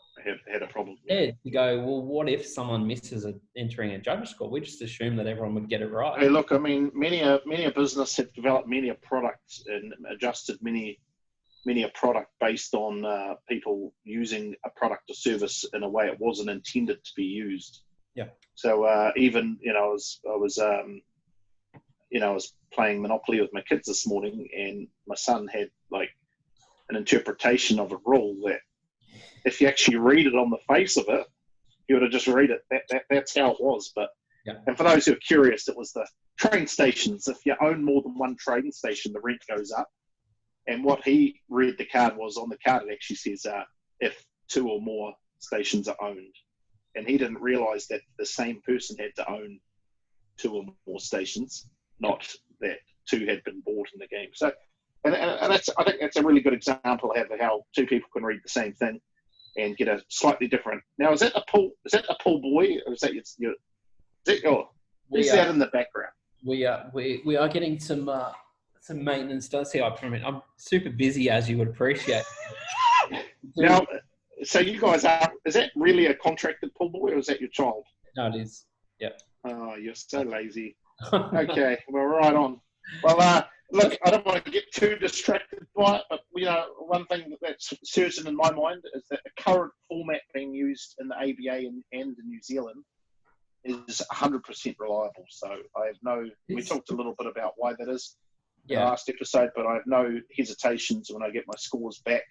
had a problem. To go, well, what if someone misses entering a judge score? We just assumed that everyone would get it right. Hey, look, I mean, many a business have developed many a product and adjusted many a product based on people using a product or service in a way it wasn't intended to be used. Yeah. So even I was playing Monopoly with my kids this morning, and my son had like an interpretation of a rule that if you actually read it on the face of it, you would have just read it. That's how it was. But and for those who are curious, it was the train stations. If you own more than one train station, the rent goes up. And what he read the card was, on the card it actually says if 2 or more stations are owned. And he didn't realize that the same person had to own 2 or more stations, not that 2 had been bought in the game. So, and I think that's a really good example of how 2 people can read the same thing and get a slightly different. Now, is that the pool boy, or is that who's that in the background? We are getting some maintenance done. See, I'm super busy, as you would appreciate. Now, so you guys is that really a contracted pool boy, or is that your child? No, it is. Yeah. Oh, you're so lazy. Okay, well, right on. Well, look, I don't want to get too distracted by it, but one thing that's certain in my mind is that the current format being used in the ABA and in New Zealand is 100% reliable. So we talked a little bit about why that is in the last episode, but I have no hesitations when I get my scores back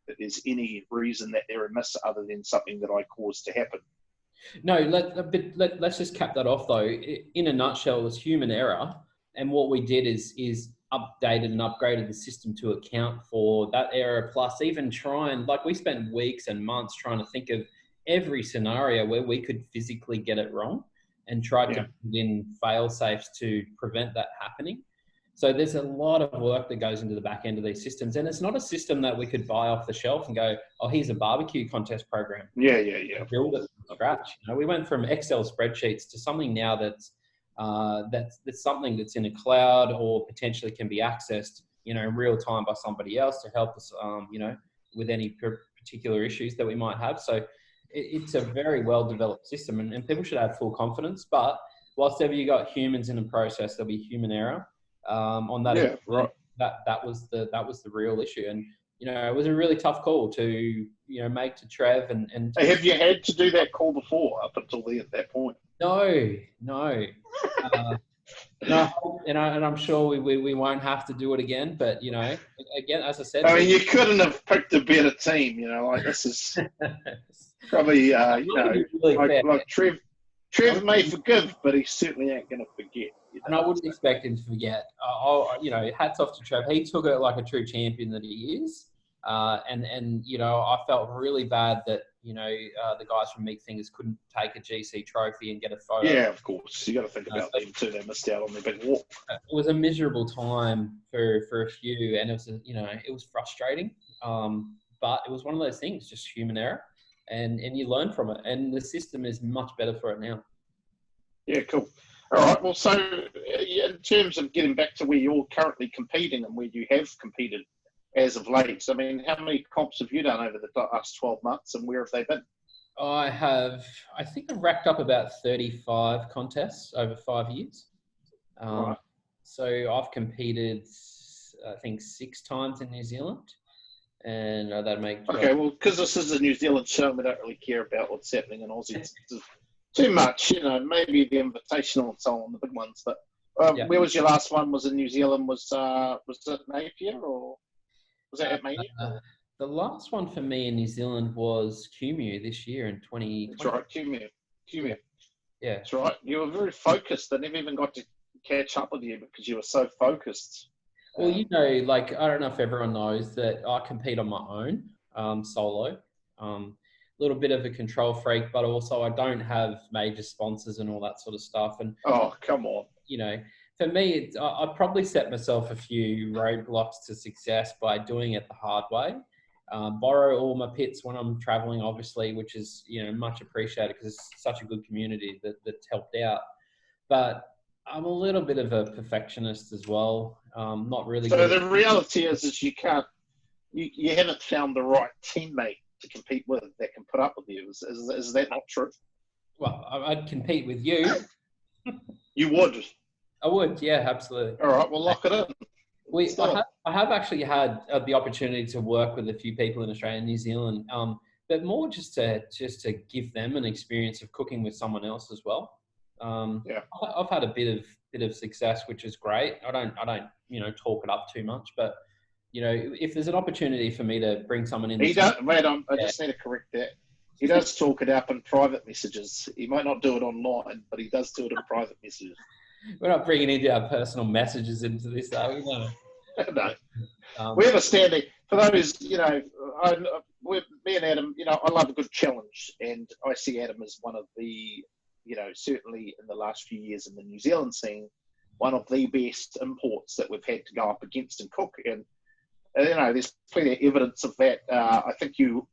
that there's any reason that they're amiss other than something that I caused to happen. No, let's just cap that off though. In a nutshell, it's human error. And what we did is updated and upgraded the system to account for that error, plus even like we spent weeks and months trying to think of every scenario where we could physically get it wrong and tried to put in fail safes to prevent that happening. So there's a lot of work that goes into the back end of these systems, and it's not a system that we could buy off the shelf and go, oh, here's a barbecue contest program. Yeah. Build it from scratch. We went from Excel spreadsheets to something now that's something that's in a cloud or potentially can be accessed, in real time by somebody else to help us, with any particular issues that we might have. So it's a very well developed system, and people should have full confidence. But whilst ever you got humans in the process, there'll be human error on that. Yeah, right. That was the real issue, and it was a really tough call to make to Trev. And have you had to do that call before up until at that point? No. No, and I'm sure we won't have to do it again. But again, as I said, I mean, you couldn't have picked a better team. Like this is probably really like Trev may forgive, but he certainly ain't going to forget. And I wouldn't expect him to forget. Hats off to Trev. He took it like a true champion that he is. And I felt really bad that the guys from Meat Fingers couldn't take a GC trophy and get a photo. Yeah, of course. You got to think about them too. They missed out on their big walk. It was a miserable time for a few, and it was it was frustrating. But it was one of those things, just human error, and you learn from it. And the system is much better for it now. Yeah, cool. All right. Well, so in terms of getting back to where you're currently competing and where you have competed as of late, I mean, how many comps have you done over the last 12 months, and where have they been? I think I've racked up about 35 contests over 5 years. Right. So I've competed, I think, 6 times in New Zealand, and that'd make 12. Okay. Well, because this is a New Zealand show, we don't really care about what's happening in Aussie too much. Maybe the Invitational and so on, the big ones. But where was your last one? Was in New Zealand? Was it Napier or was that at Mania? The last one for me in New Zealand was QMU this year in 2020. That's right, QMU. Yeah. That's right. You were very focused. I never even got to catch up with you because you were so focused. Well, I don't know if everyone knows that I compete on my own, solo. Little bit of a control freak, but also I don't have major sponsors and all that sort of stuff. And oh, come on. For me, I probably set myself a few roadblocks to success by doing it the hard way. Borrow all my pits when I'm traveling, obviously, which is much appreciated because it's such a good community that's helped out. But I'm a little bit of a perfectionist as well. Not really. So the reality is you haven't found the right teammate to compete with that can put up with you. Is that not true? Well, I'd compete with you. You would. I would, yeah, absolutely. All right, we'll lock it in. I have actually had the opportunity to work with a few people in Australia and New Zealand, but more just to give them an experience of cooking with someone else as well. I've had a bit of success, which is great. I don't talk it up too much, but if there's an opportunity for me to bring someone in, I just need to correct that. He does talk it up in private messages. He might not do it online, but he does do it in private messages. We're not bringing any of our personal messages into this, are we? No. No. We have a standing. For those, me and Adam, I love a good challenge, and I see Adam as one of the, certainly in the last few years in the New Zealand scene, one of the best imports that we've had to go up against and cook. And there's plenty of evidence of that. I think you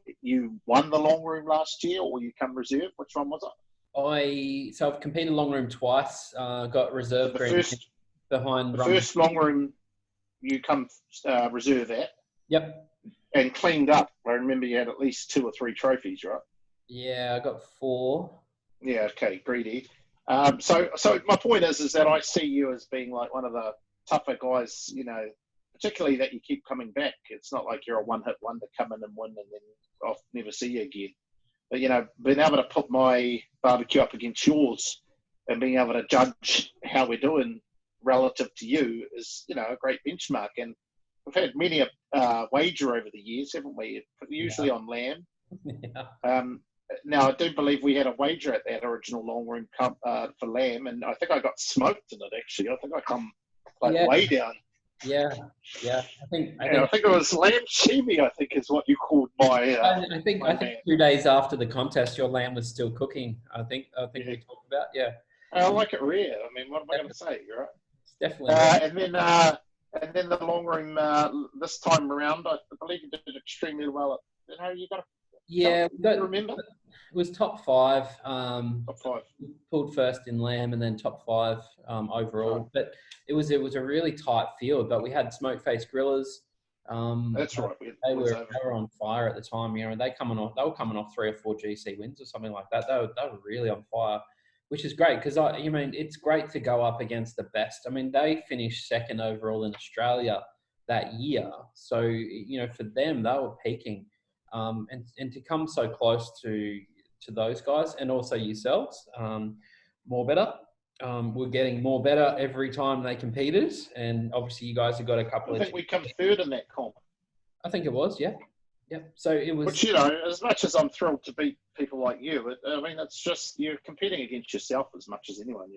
won the long room last year, or you come reserve. Which one was it? I've competed long room twice. Got reserve behind. The first long room you come reserve at. Yep. And cleaned up. I remember you had at least 2 or 3 trophies, right? Yeah, I got 4. Yeah. Okay. Greedy. So my point is that I see you as being like one of the tougher guys. Particularly that you keep coming back. It's not like you're a one-hit wonder, come in and win, and then I'll never see you again. But, being able to put my barbecue up against yours and being able to judge how we're doing relative to you is, a great benchmark. And we've had many a wager over the years, haven't we? Usually on lamb. Yeah. Now, I do believe we had a wager at that original long room for lamb, and I think I got smoked in it, actually. I think I come way down. Yeah, yeah. Yeah, I think it was lamb chimi, I think is what you called my I think man. 2 days after the contest, your lamb was still cooking. I think we talked about. Yeah, I like it rare. I mean, what am I going to definitely, say, right? it's definitely rare. And then the long room this time around, I believe you did extremely well. You got Yeah, you remember? it was top five. Top five. Pulled first in lamb and then top five overall. Right. But it was a really tight field. But we had smoke face grillers. That's right. They were on fire at the time. You know, they were coming off 3 or 4 GC wins or something like that. They were really on fire, which is great because it's great to go up against the best. I mean, they finished second overall in Australia that year, so for them they were peaking, and to come so close to those guys and also yourselves, more better. We're getting more better every time they competed, and obviously you guys have got a couple I of. think we come third in that comp. I think it was, yeah. So it was. Which, as much as I'm thrilled to beat people like you, I mean, it's just you're competing against yourself as much as anyone.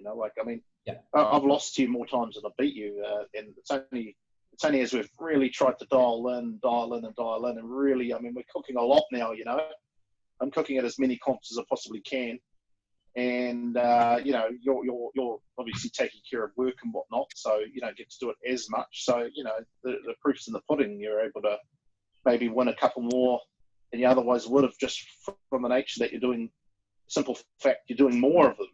Yeah. I've lost to you more times than I beat you, and it's only as we've really tried to dial in, and really, I mean, we're cooking a lot now. I'm cooking at as many comps as I possibly can, and you're obviously taking care of work and whatnot, so you don't get to do it as much. So the proof's in the pudding. You're able to maybe win a couple more than you otherwise would have, just from the nature that you're doing. Simple fact, you're doing more of them.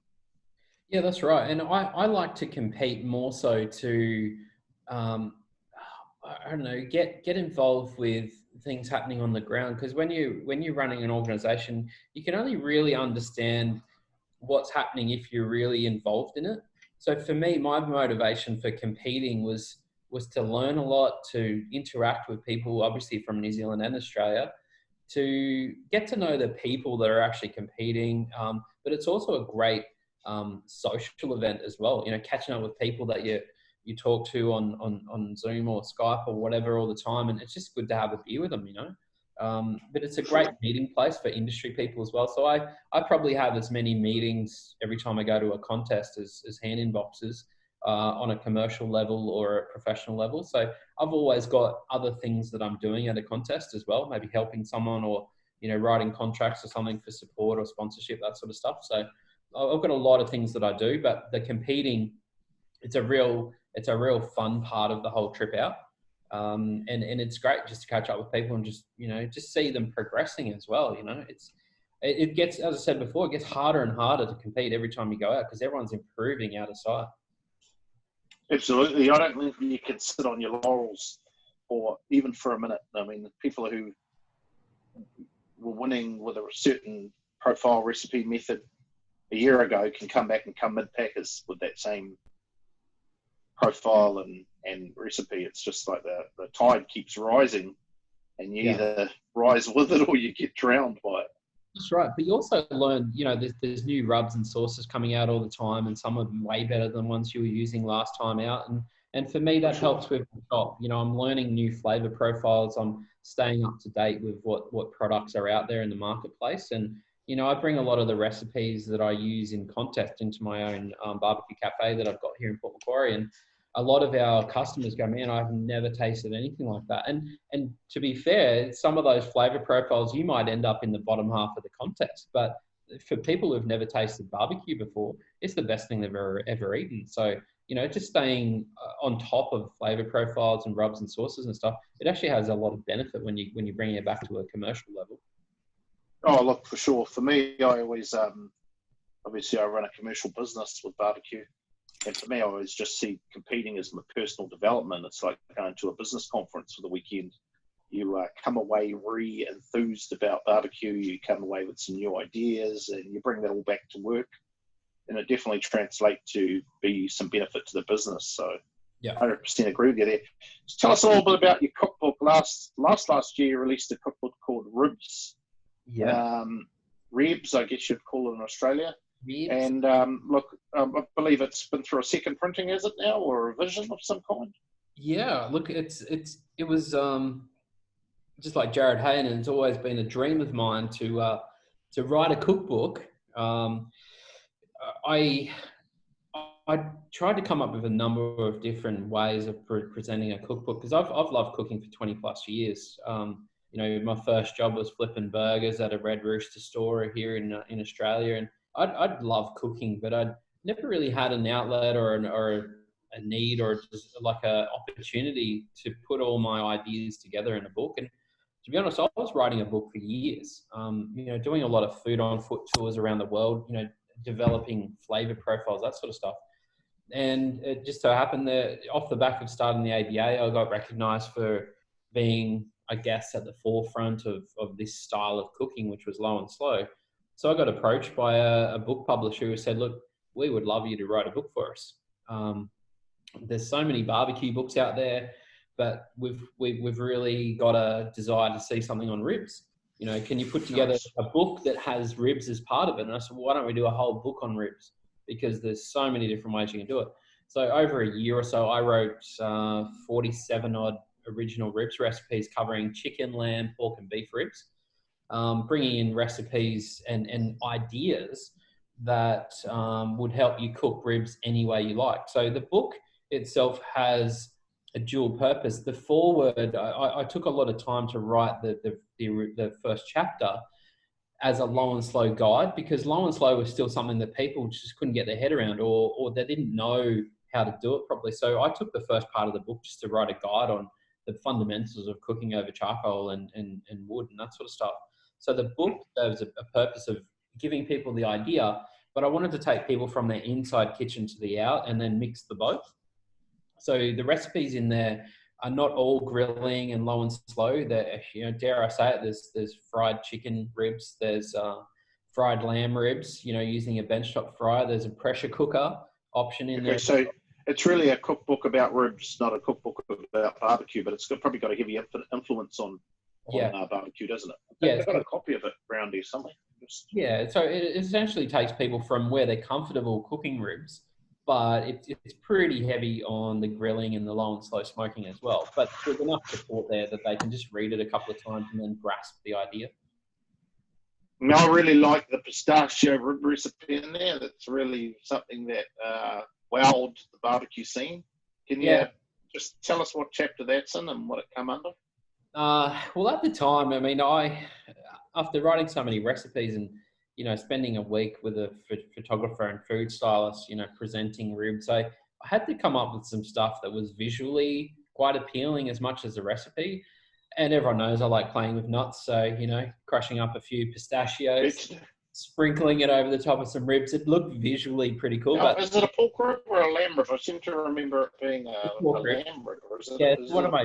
Yeah, that's right. And I like to compete more so to, I don't know, get involved with things happening on the ground. Because when you're running an organization, you can only really understand what's happening if you're really involved in it. So for me, my motivation for competing was to learn a lot, to interact with people, obviously from New Zealand and Australia, to get to know the people that are actually competing. But it's also a great social event as well. Catching up with people that you talk to on Zoom or Skype or whatever all the time, and it's just good to have a beer with them. But it's a great meeting place for industry people as well. So I probably have as many meetings every time I go to a contest as hand in boxes, on a commercial level or a professional level. So I've always got other things that I'm doing at a contest as well, maybe helping someone or, writing contracts or something for support or sponsorship, that sort of stuff. So I've got a lot of things that I do, but the competing, it's a real fun part of the whole trip out. And it's great just to catch up with people and just see them progressing as well. It gets, as I said before, it gets harder and harder to compete every time you go out because everyone's improving out of sight. Absolutely. I don't think you can sit on your laurels even for a minute. I mean, the people who were winning with a certain profile recipe method a year ago can come back and come mid-packers with that same profile and recipe. It's just like the tide keeps rising, and you either rise with it or you get drowned by it. That's right. But you also learn, there's new rubs and sauces coming out all the time, and some are way better than ones you were using last time out. And for me, that helps with the shop. I'm learning new flavor profiles. I'm staying up to date with what products are out there in the marketplace. And, I bring a lot of the recipes that I use in contest into my own barbecue cafe that I've got here in Port Macquarie. And a lot of our customers go, man, I've never tasted anything like that. And to be fair, some of those flavor profiles, you might end up in the bottom half of the contest. But for people who've never tasted barbecue before, it's the best thing they've ever eaten. So, just staying on top of flavor profiles and rubs and sauces and stuff, it actually has a lot of benefit when you bring it back to a commercial level. Oh, look, for sure. For me, I always, obviously I run a commercial business with barbecue. And for me, I always just see competing as my personal development. It's like going to a business conference for the weekend. You come away re-enthused about barbecue. You come away with some new ideas, and you bring that all back to work. And it definitely translates to be some benefit to the business. So, yeah, 100% agree with you there. Just tell us a little bit about your cookbook. Last year, you released a cookbook called Ribs. Yeah. Ribs, I guess you'd call it in Australia. Ribs. And look, I believe it's been through a second printing, is it now, or a revision of some kind? Yeah, look, it was just like Jared Hayne, and it's always been a dream of mine to write a cookbook. I I tried to come up with a number of different ways of presenting a cookbook because I've loved cooking for 20 plus years. You know, my first job was flipping burgers at a Red Rooster store here in Australia, and I'd love cooking, but I'd never really had an outlet or a need or just like a opportunity to put all my ideas together in a book. And to be honest, I was writing a book for years. You know, doing a lot of food on foot tours around the world. You know, developing flavor profiles, that sort of stuff. And it just so happened that off the back of starting the ABA, I got recognised for being, I guess, at the forefront of this style of cooking, which was low and slow. So I got approached by a book publisher who said, look, we would love you to write a book for us. There's so many barbecue books out there, but we've really got a desire to see something on ribs. You know, can you put together a book that has ribs as part of it? And I said, well, why don't we do a whole book on ribs? Because there's so many different ways you can do it. So over a year or so, I wrote 47 odd original ribs recipes covering chicken, lamb, pork, and beef ribs, bringing in recipes and ideas that would help you cook ribs any way you like. So the book itself has a dual purpose. The foreword, I took a lot of time to write the first chapter as a low and slow guide, because low and slow was still something that people just couldn't get their head around, or they didn't know how to do it properly. So I took the first part of the book just to write a guide on the fundamentals of cooking over charcoal and wood and that sort of stuff. So the book serves a purpose of giving people the idea, but I wanted to take people from their inside kitchen to the out and then mix the both. So the recipes in there are not all grilling and low and slow. That, you know, dare I say it, there's fried chicken ribs, there's fried lamb ribs, you know, using a benchtop fryer. There's a pressure cooker option in there. So it's really a cookbook about ribs, not a cookbook about barbecue, but it's probably got a heavy influence on barbecue, doesn't it? Yeah, I've got a copy of it around here somewhere. Yeah, so it essentially takes people from where they're comfortable cooking ribs, but it's pretty heavy on the grilling and the low and slow smoking as well. But there's enough support there that they can just read it a couple of times and then grasp the idea. And I really like the pistachio rib recipe in there. That's really something that wowed the barbecue scene. Can you just tell us what chapter that's in and what it come under? Well, at the time, I mean, after writing so many recipes and, you know, spending a week with a photographer and food stylist, you know, presenting ribs, I had to come up with some stuff that was visually quite appealing as much as the recipe. And everyone knows I like playing with nuts. So, you know, crushing up a few pistachios, sprinkling it over the top of some ribs. It looked visually pretty cool. But is it a pork rib or a lamb rib? I seem to remember it being a lamb rib. Or is it, one of my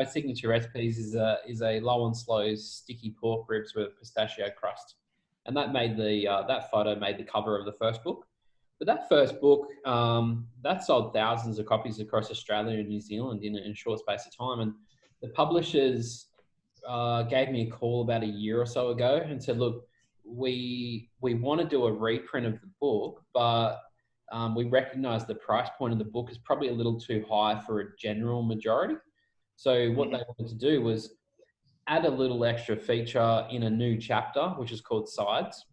signature recipes is a low and slow sticky pork ribs with a pistachio crust. And that made that photo made the cover of the first book. But that first book, that sold thousands of copies across Australia and New Zealand in a short space of time. And the publishers gave me a call about a year or so ago and said, look, we want to do a reprint of the book, but we recognize the price point of the book is probably a little too high for a general majority. So what they wanted to do was add a little extra feature in a new chapter, which is called Sides.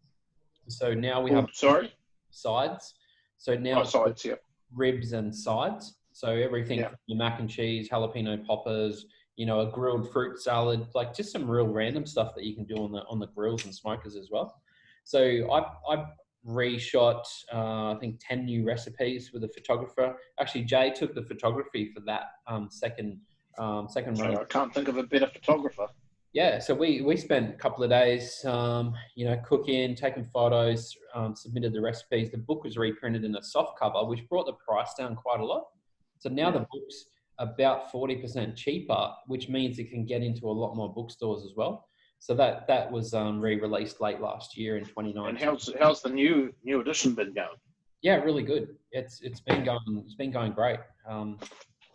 So now we have sides. So now sides, ribs and sides. So everything from the mac and cheese, jalapeno poppers, you know, a grilled fruit salad, like just some real random stuff that you can do on the grills and smokers as well. So I reshot, I think 10 new recipes with a photographer. Actually, Jay took the photography for that second run. I can't think of a better photographer. Yeah, so we spent a couple of days, you know, cooking, taking photos, submitted the recipes. The book was reprinted in a soft cover, which brought the price down quite a lot. So now the book's about 40% cheaper, which means it can get into a lot more bookstores as well. So that was re-released late last year in 2019. And how's the new edition been going? Yeah, really good. It's been going great.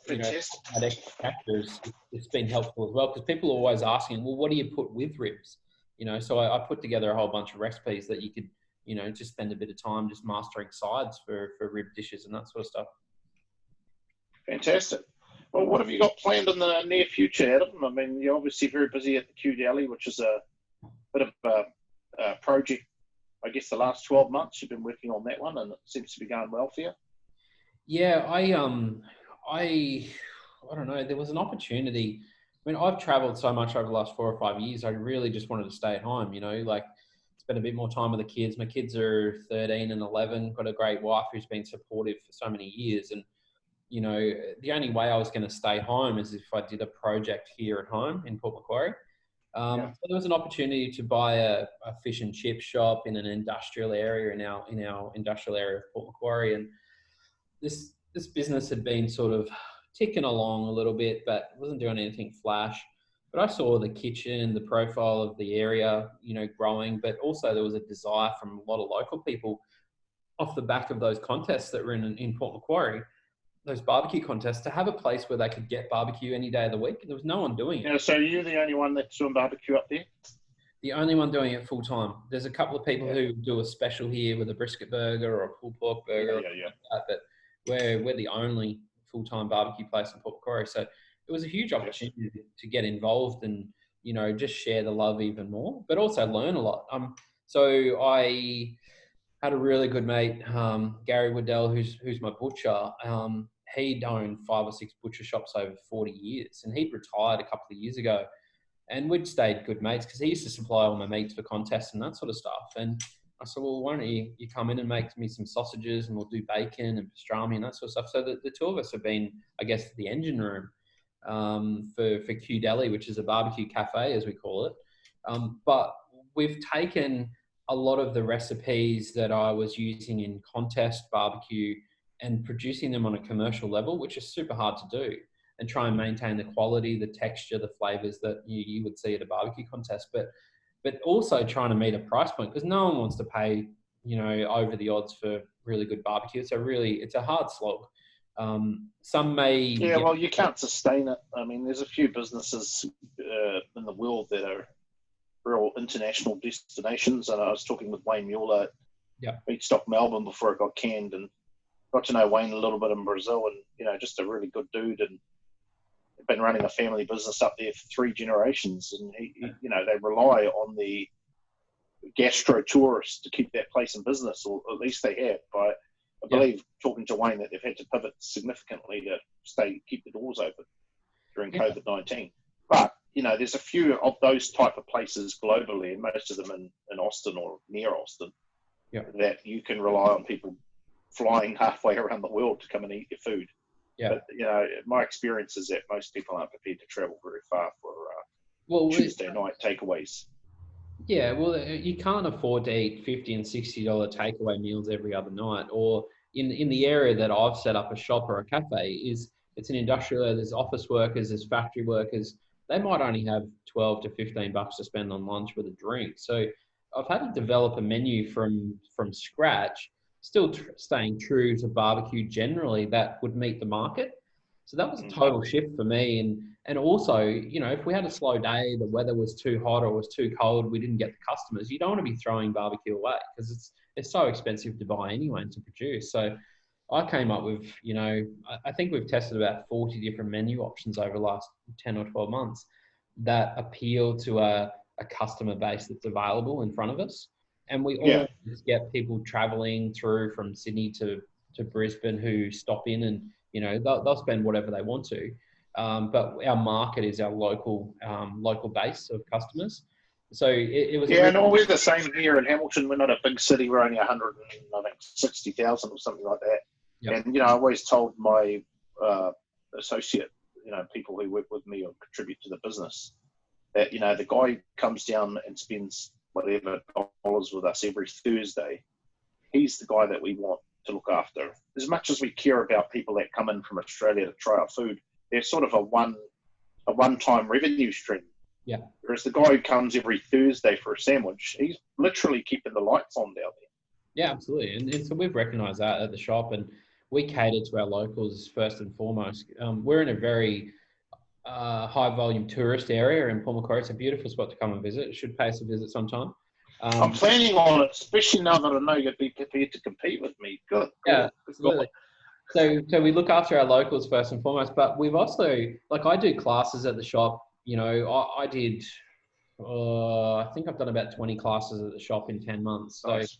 You know, at extra chapters, it's been helpful as well because people are always asking, well, what do you put with ribs? You know, so I put together a whole bunch of recipes that you could, you know, just spend a bit of time just mastering sides for rib dishes and that sort of stuff. Fantastic. Well, what have you got planned in the near future, Adam? I mean, you're obviously very busy at the Q Deli, which is a bit of a project. I guess the last 12 months you've been working on that one, and it seems to be going well for you. Yeah, I don't know. There was an opportunity. I mean, I've traveled so much over the last 4 or 5 years. I really just wanted to stay at home. Like spend a bit more time with the kids. My kids are 13 and 11. Got a great wife who's been supportive for so many years. And the only way I was going to stay home is if I did a project here at home in Port Macquarie. Yeah. So there was an opportunity to buy a fish and chip shop in an industrial area in our industrial area of Port Macquarie, and this business had been sort of ticking along a little bit, but wasn't doing anything flash. But I saw the kitchen, the profile of the area, growing, but also there was a desire from a lot of local people off the back of those contests that were in Port Macquarie, those barbecue contests, to have a place where they could get barbecue any day of the week. There was no one doing it. Yeah, so you're the only one that's doing barbecue up there? The only one doing it full time. There's a couple of people who do a special here with a brisket burger or a pulled pork burger, but we're the only full time barbecue place in Port Macquarie. So it was a huge opportunity to get involved and just share the love even more, but also learn a lot. So I had a really good mate, Gary Waddell, who's my butcher. He'd owned 5 or 6 butcher shops over 40 years, and he'd retired a couple of years ago. And we'd stayed good mates because he used to supply all my meats for contests and that sort of stuff. And I said, well, why don't you come in and make me some sausages, and we'll do bacon and pastrami and that sort of stuff. So the two of us have been, I guess, the engine room for Q Deli, which is a barbecue cafe, as we call it. But we've taken a lot of the recipes that I was using in contest barbecue and producing them on a commercial level, which is super hard to do, and try and maintain the quality, the texture, the flavors that you would see at a barbecue contest, but also trying to meet a price point, because no one wants to pay, over the odds for really good barbecue. It's a hard slog. Some may... Yeah, well, you can't sustain it. I mean, there's a few businesses in the world that are real international destinations, and I was talking with Wayne Mueller at Meatstock Melbourne before it got canned, and got to know Wayne a little bit in Brazil, and just a really good dude, and been running a family business up there for 3 generations, and he they rely on the gastro tourists to keep that place in business, or at least they have. But I believe, talking to Wayne, that they've had to pivot significantly to keep the doors open during COVID-19. But there's a few of those type of places globally, and most of them in Austin or near Austin, that you can rely on people flying halfway around the world to come and eat your food. Yeah. But, my experience is that most people aren't prepared to travel very far for Tuesday night takeaways. Yeah, well, you can't afford to eat $50 and $60 takeaway meals every other night. Or in the area that I've set up a shop or a cafe, it's an industrial area. There's office workers, there's factory workers. They might only have $12 to $15 to spend on lunch with a drink. So I've had to develop a menu from scratch, still staying true to barbecue generally, that would meet the market. So that was a total shift for me. And also, if we had a slow day, the weather was too hot or was too cold, we didn't get the customers, you don't want to be throwing barbecue away, because it's so expensive to buy anyway and to produce. So I came up with, I think we've tested about 40 different menu options over the last 10 or 12 months that appeal to a customer base that's available in front of us. And we always get people traveling through from Sydney to Brisbane who stop in, and they'll spend whatever they want to. But our market is our local base of customers. So it was... Yeah, no, we're the same here in Hamilton. We're not a big city. We're only 160,000 or something like that. Yep. And I always told my associate, people who work with me or contribute to the business, that the guy comes down and spends whatever dollars with us every Thursday, he's the guy that we want to look after. As much as we care about people that come in from Australia to try our food, they're sort of a one-time revenue stream. Yeah. Whereas the guy who comes every Thursday for a sandwich, he's literally keeping the lights on down there. Yeah, absolutely. And so we've recognised that at the shop, and we cater to our locals first and foremost. We're in a very high volume tourist area in Port Macquarie. It's a beautiful spot to come and visit. It should pay us a visit sometime. I'm planning on it, especially now that I know you'd be prepared to compete with me. Good. Yeah, absolutely. So we look after our locals first and foremost, but we've also, I do classes at the shop. I did, I think I've done about 20 classes at the shop in 10 months. So nice.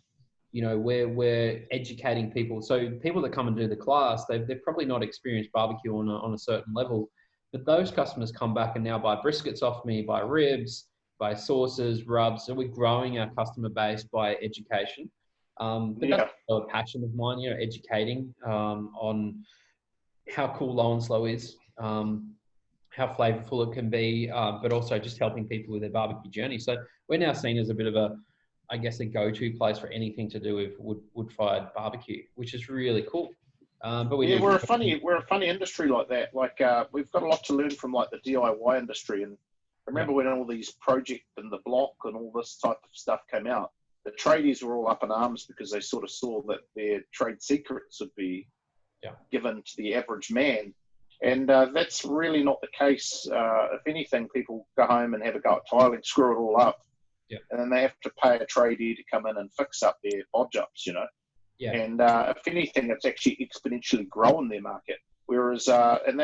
you know, we're educating people. So people that come and do the class, they've probably not experienced barbecue on a certain level, but those customers come back and now buy briskets off me, buy ribs, buy sauces, rubs. So we're growing our customer base by education. But that's a passion of mine, you know, educating on how cool low and slow is, how flavorful it can be, but also just helping people with their barbecue journey. So we're now seen as a bit of a, I guess, a go-to place for anything to do with wood-fired barbecue, which is really cool. But we're a funny industry like that. Like we've got a lot to learn from like the DIY industry. And remember when all these Project and the Block and all this type of stuff came out, the tradies were all up in arms because they sort of saw that their trade secrets would be given to the average man. And that's really not the case. If anything, people go home and have a go at tiling, screw it all up. And then they have to pay a tradie to come in and fix up their bodge-ups, you know. And if anything, it's actually exponentially grown their market. Whereas, and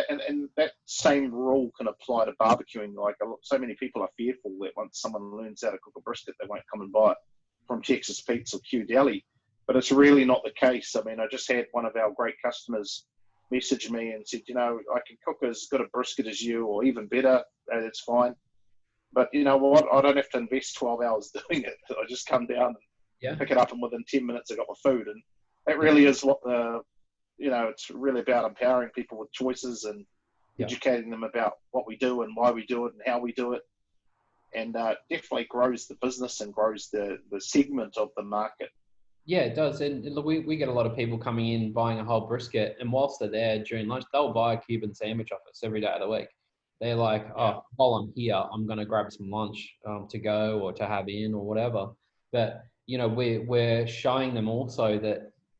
that same rule can apply to barbecuing. Like so many people are fearful that once someone learns how to cook a brisket, they won't come and buy it from Texas Pete's or Q Deli. But it's really not the case. I mean, I just had one of our great customers message me and said, you know, I can cook as good a brisket as you, or even better. That's fine. But you know what? I don't have to invest 12 hours doing it. I just come down and pick it up, and within 10 minutes I got my food. And that really is what you know, it's really about empowering people with choices and educating them about what we do and why we do it and how we do it. And definitely grows the business and grows the segment of the market. Yeah, it does. And we get a lot of people coming in buying a whole brisket, and whilst they're there during lunch, they'll buy a Cuban sandwich off us every day of the week. They're like, oh, while I'm here, I'm going to grab some lunch to go or to have in or whatever. But, you know, we're showing them also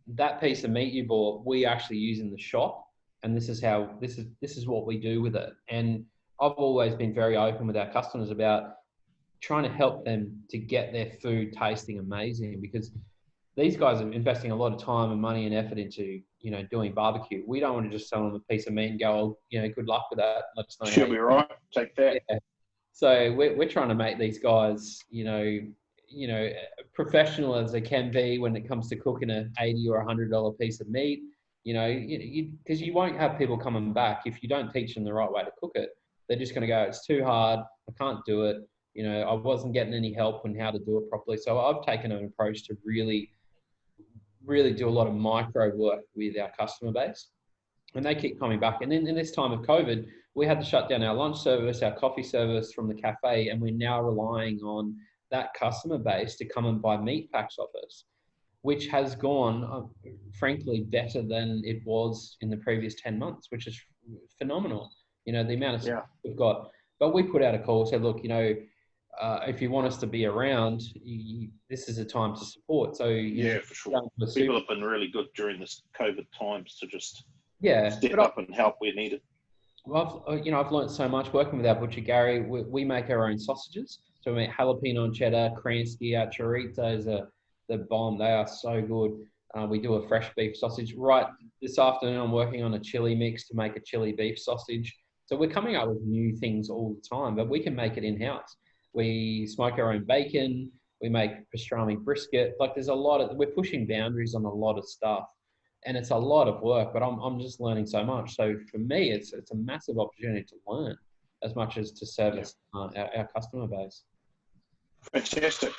that piece of meat you bought, we actually use in the shop. And this is what we do with it. And I've always been very open with our customers about trying to help them to get their food tasting amazing, because these guys are investing a lot of time and money and effort into, you know, doing barbecue. We don't want to just sell them a piece of meat and go, oh, you know, good luck with that. Let us know. Should be right. Take that. Yeah. So we're trying to make these guys, you know, professional as they can be when it comes to cooking a $80 or $100 piece of meat. You know, because you won't have people coming back if you don't teach them the right way to cook it. They're just going to go, it's too hard. I can't do it. You know, I wasn't getting any help on how to do it properly. So I've taken an approach to really do a lot of micro work with our customer base, and they keep coming back. And then in this time of COVID, we had to shut down our lunch service, our coffee service from the cafe, and we're now relying on that customer base to come and buy meat packs off us, which has gone, frankly, better than it was in the previous 10 months, which is phenomenal. You know, the amount of support we've got. But we put out a call, said, look, you know, if you want us to be around, this is a time to support. So for sure. People have been really good during this COVID times to just step up and help where needed. Well, I've learned so much working with our butcher Gary. We make our own sausages. So we make jalapeno and cheddar, Kransky, our choritos are the bomb. They are so good. We do a fresh beef sausage. Right this afternoon, I'm working on a chili mix to make a chili beef sausage. So we're coming up with new things all the time, but we can make it in-house. We smoke our own bacon. We make pastrami brisket. Like we're pushing boundaries on a lot of stuff, and it's a lot of work, but I'm just learning so much. So for me, it's a massive opportunity to learn as much as to service our customer base. Fantastic.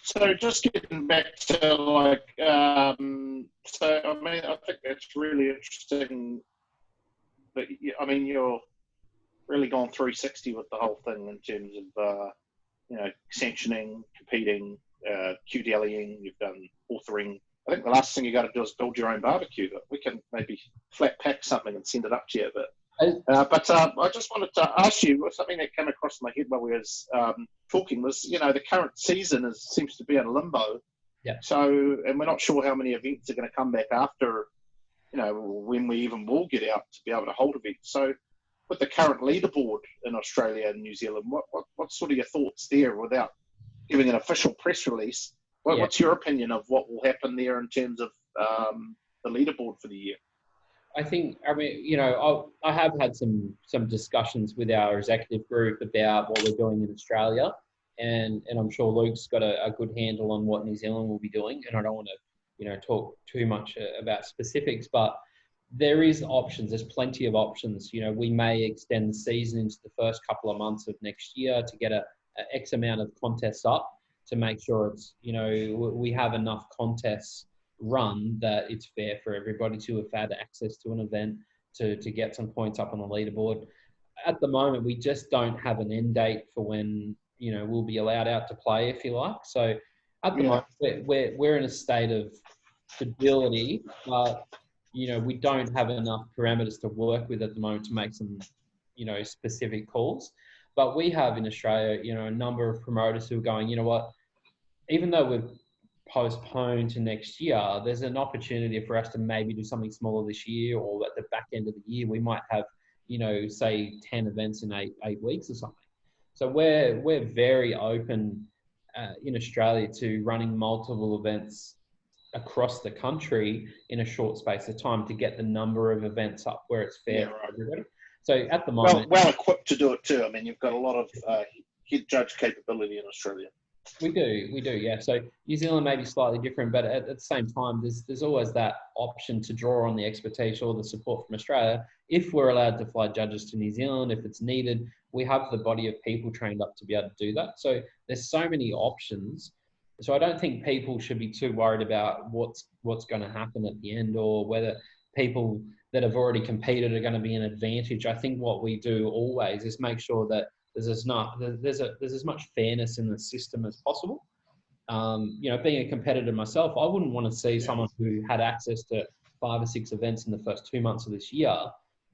So just getting back to like, so I mean, I think that's really interesting. But I mean, you're really gone 360 with the whole thing in terms of, you know, sanctioning, competing, QDLing, you've done authoring. I think the last thing you got to do is build your own barbecue, but we can maybe flat pack something and send it up to you. But I just wanted to ask you something that came across my head while we was talking was, you know, the current season seems to be in limbo. Yeah. So, and we're not sure how many events are going to come back after, you know, when we even will get out to be able to hold events. So, with the current leaderboard in Australia and New Zealand, what's sort of your thoughts there without giving an official press release? What's your opinion of what will happen there in terms of the leaderboard for the year? I think, I mean, you know, I have had some discussions with our executive group about what we're doing in Australia, and I'm sure Luke's got a good handle on what New Zealand will be doing, and I don't want to talk too much about specifics, but there is options. There's plenty of options. We may extend the season into the first couple of months of next year to get a X amount of contests up to make sure it's, we have enough contests run that it's fair for everybody to have had access to an event to get some points up on the leaderboard. At the moment, we just don't have an end date for when, we'll be allowed out to play, if you like. So at the moment, we're in a state of stability, but we don't have enough parameters to work with at the moment to make some, specific calls. But we have in Australia, a number of promoters who are going, you know what, even though we've postponed to next year, there's an opportunity for us to maybe do something smaller this year, or at the back end of the year, we might have, say 10 events in eight weeks or something. So we're very open in Australia to running multiple events across the country in a short space of time to get the number of events up where it's fair for everybody. So at the moment, well equipped to do it too. I mean, you've got a lot of head judge capability in Australia. We do, yeah. So New Zealand may be slightly different, but at the same time, there's always that option to draw on the expertise or the support from Australia. If we're allowed to fly judges to New Zealand, if it's needed, we have the body of people trained up to be able to do that. So there's so many options. So I don't think people should be too worried about what's going to happen at the end, or whether people that have already competed are going to be an advantage. I think what we do always is make sure that there's as much fairness in the system as possible. Being a competitor myself, I wouldn't want to see someone who had access to 5 or 6 events in the first 2 months of this year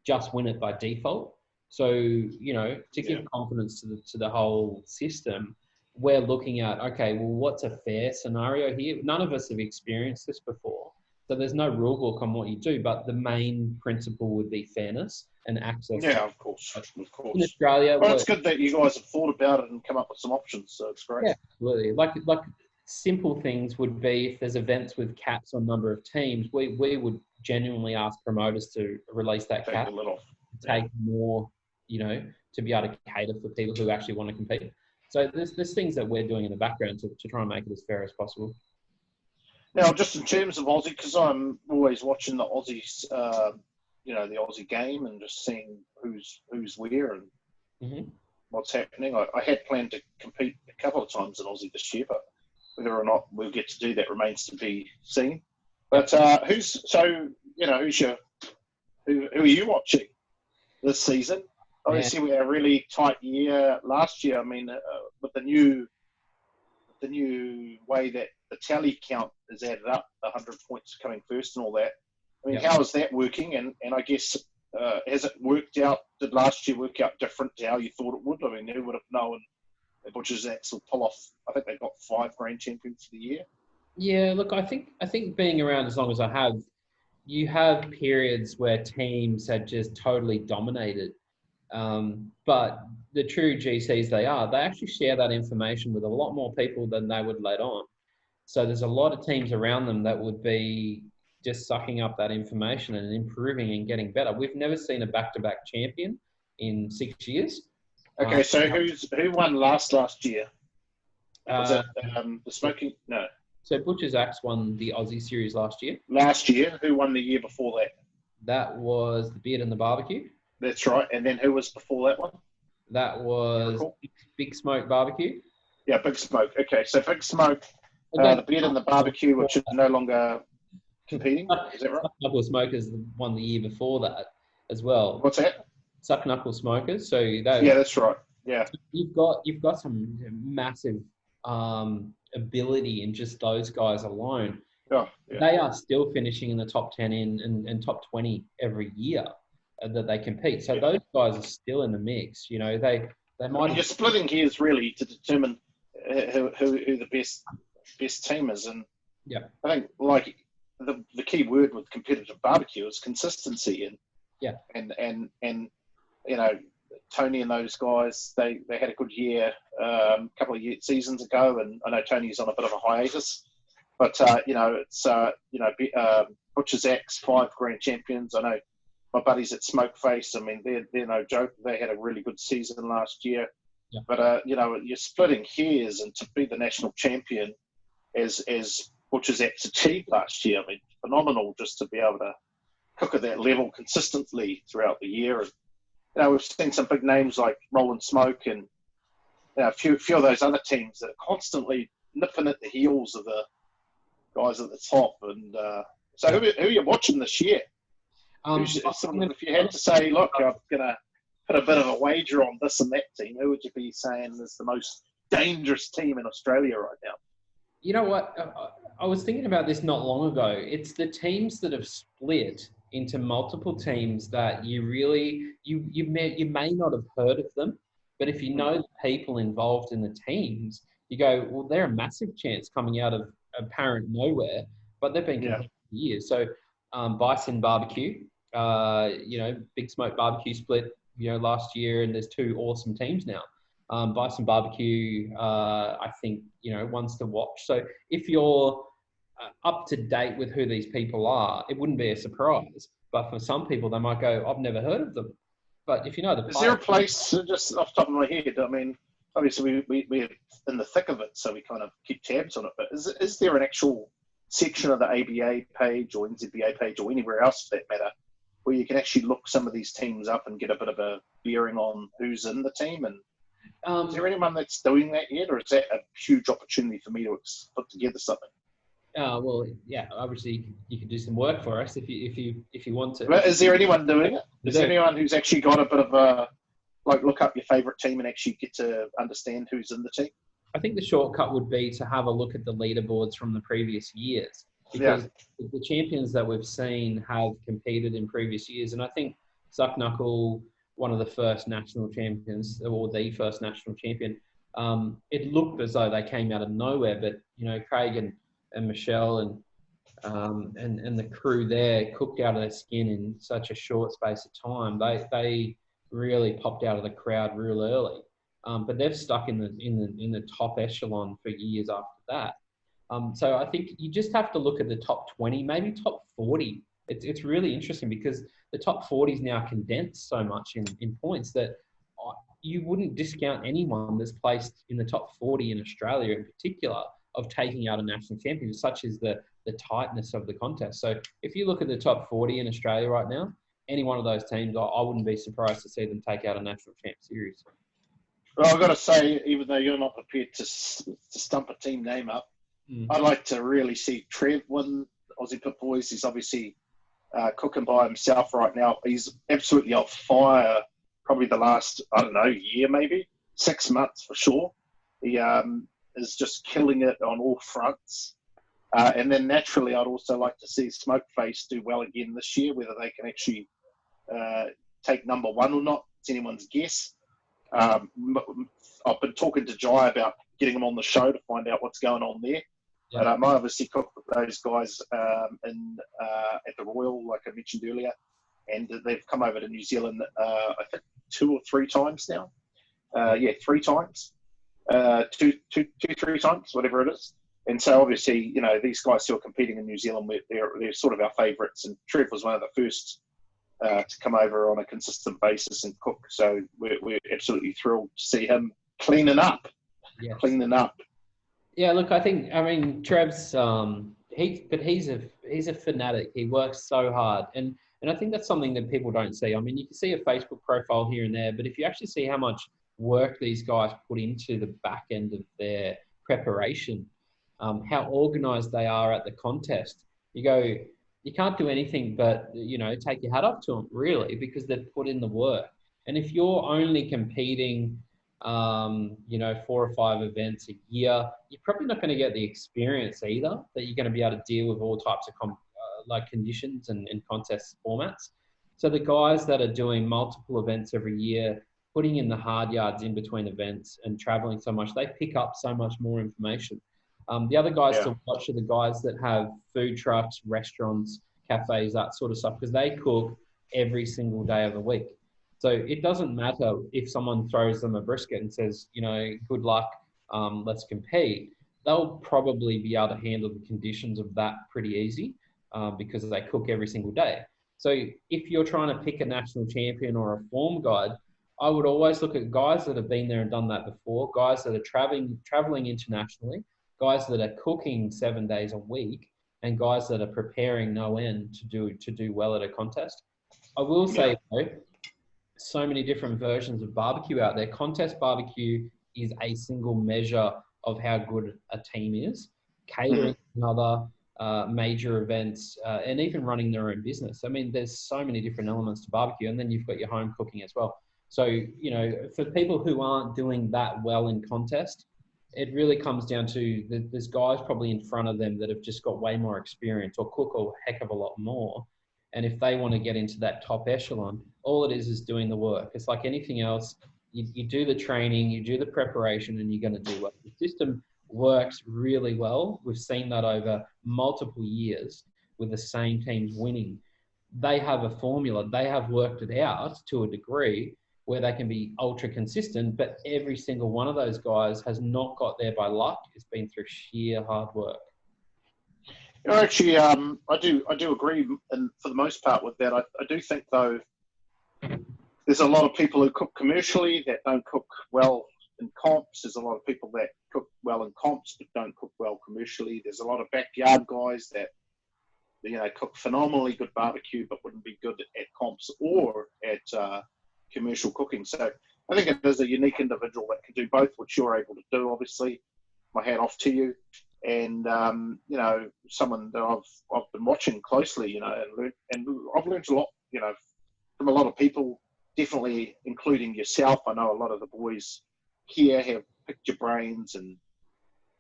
just win it by default. So, to give confidence to the whole system, we're looking at, okay, well, what's a fair scenario here? None of us have experienced this before. So there's no rule book on what you do, but the main principle would be fairness and access. Yeah, of course. In Australia, well, it's good that you guys have thought about it and come up with some options. So it's great. Yeah, absolutely. Like simple things would be, if there's events with caps on number of teams, we would genuinely ask promoters to release that cap, take more, to be able to cater for people who actually want to compete. So there's things that we're doing in the background to try and make it as fair as possible. Now, just in terms of Aussie, because I'm always watching the Aussies, the Aussie game, and just seeing who's where and what's happening. I had planned to compete a couple of times in Aussie this year, but whether or not we'll get to do that remains to be seen. But who are you watching this season? Obviously, we had a really tight year last year. I mean, with the new way that the tally count is added up, 100 points coming first and all that. I mean, how is that working? And I guess, has it worked out? Did last year work out different to how you thought it would? I mean, who would have known that Butchers Axe will pull off? I think they've got 5 grand champions for the year. Yeah, look, I think being around as long as I have, you have periods where teams had just totally dominated. But the true GCs they actually share that information with a lot more people than they would let on. So there's a lot of teams around them that would be just sucking up that information and improving and getting better. We've never seen a back-to-back champion in 6 years. Okay, so who won last year? Was it the Smoking? No. So Butchers Axe won the Aussie Series last year. Last year? Who won the year before that? That was the Beard and the Barbecue. That's right. And then who was before that one? That was Big Smoke Barbecue. Yeah, Big Smoke. Okay, so Big Smoke, the Beard and the Barbecue, which is no longer competing. Is that right? Suck Knuckle Smokers won the year before that as well. What's that? Suck Knuckle Smokers. So that's right. Yeah. You've got some massive ability in just those guys alone. Oh, yeah. They are still finishing in the top 10 and top 20 every year that they compete. So those guys are still in the mix. They might. You're splitting hairs really to determine who the best team is, and I think like the key word with competitive barbecue is consistency, and Tony and those guys they had a good year a couple of seasons ago, and I know Tony's on a bit of a hiatus, but it's Butchers Axe 5 grand champions. I know my buddies at Smokeface, I mean, they're no joke. They had a really good season last year. Yeah. But, you're splitting hairs, and to be the national champion as Butcher's achieved last year. I mean, phenomenal just to be able to cook at that level consistently throughout the year. And, we've seen some big names like Roland Smoke and a few of those other teams that are constantly nipping at the heels of the guys at the top. And so who are you watching this year? If you had to say, look, I'm going to put a bit of a wager on this and that team, who would you be saying is the most dangerous team in Australia right now? You know what? I was thinking about this not long ago. It's the teams that have split into multiple teams that you may not have heard of them, but if you know the people involved in the teams, you go, well, they're a massive chance coming out of apparent nowhere, but they've been competing for years. So Bison Barbecue, Big Smoke Barbecue split, last year, and there's two awesome teams now. Bison Barbecue, I think, one's to watch. So if you're up to date with who these people are, it wouldn't be a surprise. But for some people, they might go, I've never heard of them. But if you know the Is there a place, just off the top of my head, I mean, obviously we're in the thick of it, so we kind of keep tabs on it, but is there an actual section of the ABA page or NZBA page or anywhere else for that matter where you can actually look some of these teams up and get a bit of a bearing on who's in the team? And is there anyone that's doing that yet, or is that a huge opportunity for me to put together something? Well, yeah, obviously you can do some work for us if you want to. But is there anyone doing it? Is there anyone who's actually got a bit of a, look up your favourite team and actually get to understand who's in the team? I think the shortcut would be to have a look at the leaderboards from the previous years, because the champions that we've seen have competed in previous years. And I think Suck Knuckle, one of the first national champions, or the first national champion, it looked as though they came out of nowhere. But, Craig and Michelle and the crew there cooked out of their skin in such a short space of time. They really popped out of the crowd real early. But they've stuck in the top echelon for years after that. So I think you just have to look at the top 20, maybe top 40. It's really interesting because the top 40 is now condensed so much in points that you wouldn't discount anyone that's placed in the top 40 in Australia in particular of taking out a national champion, such as the tightness of the contest. So if you look at the top 40 in Australia right now, any one of those teams, I wouldn't be surprised to see them take out a national champ series. Well, I've got to say, even though you're not prepared to stump a team name up, I'd like to really see Trev win Aussie Pit Boys. He's obviously cooking by himself right now. He's absolutely on fire, probably the last, year maybe, 6 months for sure. He is just killing it on all fronts. And then naturally, I'd also like to see Smokeface do well again this year. Whether they can actually take number one or not, it's anyone's guess. I've been talking to Jai about getting him on the show to find out what's going on there. Yeah. But I obviously cooked with those guys at the Royal, like I mentioned earlier, and they've come over to New Zealand, I think 2 or 3 times now. 3 times, 3 times, whatever it is. And so obviously, these guys who are competing in New Zealand, they're sort of our favourites. And Trev was one of the first to come over on a consistent basis and cook. So we're absolutely thrilled to see him cleaning up. Yeah, look, Trev's he's a fanatic. He works so hard, and I think that's something that people don't see. I mean, you can see a Facebook profile here and there, but if you actually see how much work these guys put into the back end of their preparation, how organised they are at the contest, you go, you can't do anything but take your hat off to them, really, because they've put in the work. And if you're only competing 4 or 5 events a year, you're probably not going to get the experience either that you're going to be able to deal with all types of conditions and contest formats. So the guys that are doing multiple events every year, putting in the hard yards in between events and traveling so much, they pick up so much more information. The other guys to watch are the guys that have food trucks, restaurants, cafes, that sort of stuff, because they cook every single day of the week. So it doesn't matter if someone throws them a brisket and says, good luck, let's compete. They'll probably be able to handle the conditions of that pretty easy because they cook every single day. So if you're trying to pick a national champion or a form guide, I would always look at guys that have been there and done that before, guys that are traveling internationally, guys that are cooking 7 days a week, and guys that are preparing no end to do well at a contest. I will say though, so many different versions of barbecue out there. Contest barbecue is a single measure of how good a team is. Catering another, major events, and even running their own business. I mean, there's so many different elements to barbecue, and then you've got your home cooking as well. So, you know, for people who aren't doing that well in contest, it really comes down to there's guys probably in front of them that have just got way more experience or cook a heck of a lot more. And if they want to get into that top echelon, all it is doing the work. It's like anything else. You do the training, you do the preparation, and you're going to do well. The system works really well. We've seen that over multiple years with the same teams winning. They have a formula. They have worked it out to a degree where they can be ultra consistent, but every single one of those guys has not got there by luck. It's been through sheer hard work. You know, actually, I do agree, and for the most part with that. I do think though, there's a lot of people who cook commercially that don't cook well in comps. There's a lot of people that cook well in comps but don't cook well commercially. There's a lot of backyard guys that, you know, cook phenomenally good barbecue but wouldn't be good at comps or at commercial cooking. So I think it is a unique individual that can do both, which you're able to do. Obviously, my hat off to you. And you know, someone that I've been watching closely, you know, and I've learned a lot, you know, from a lot of people, definitely including yourself. I know a lot of the boys here have picked your brains, and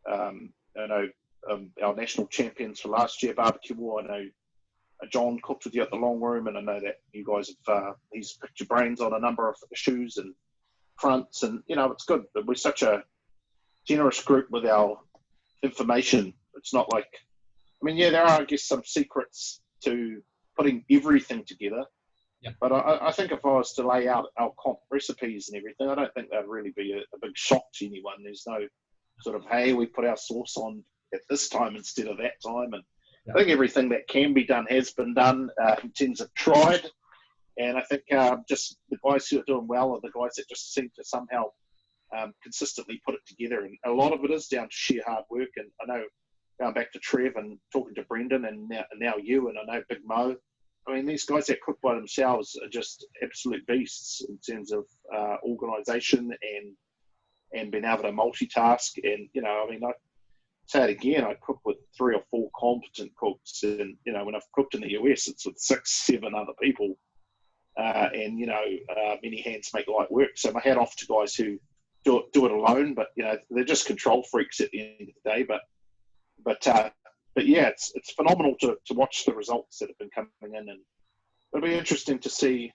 I know our national champions for last year, Barbecue War. I know John cooked with you at the long room, and I know that you guys have he's picked your brains on a number of issues and fronts, and you know, it's good. We're such a generous group with our information. It's not like, I mean, yeah, there are, I guess, some secrets to putting everything together. Yeah. But I think if I was to lay out our comp recipes and everything, I don't think that'd really be a big shock to anyone. There's no sort of, hey, we put our sauce on at this time instead of that time. And I think everything that can be done has been done. Teams have tried. And I think just the guys who are doing well are the guys that just seem to somehow consistently put it together. And a lot of it is down to sheer hard work. And I know, going back to Trev and talking to Brendan and now you, and I know Big Mo, I mean, these guys that cook by themselves are just absolute beasts in terms of organisation and being able to multitask. And, you know, I mean, I say it again, I cook with 3 or 4 competent cooks. And, you know, when I've cooked in the US, it's with 6, 7 other people. And, you know, many hands make light work. So my hat off to guys who do it alone, but, you know, they're just control freaks at the end of the day. But yeah, it's phenomenal to watch the results that have been coming in, and it'll be interesting to see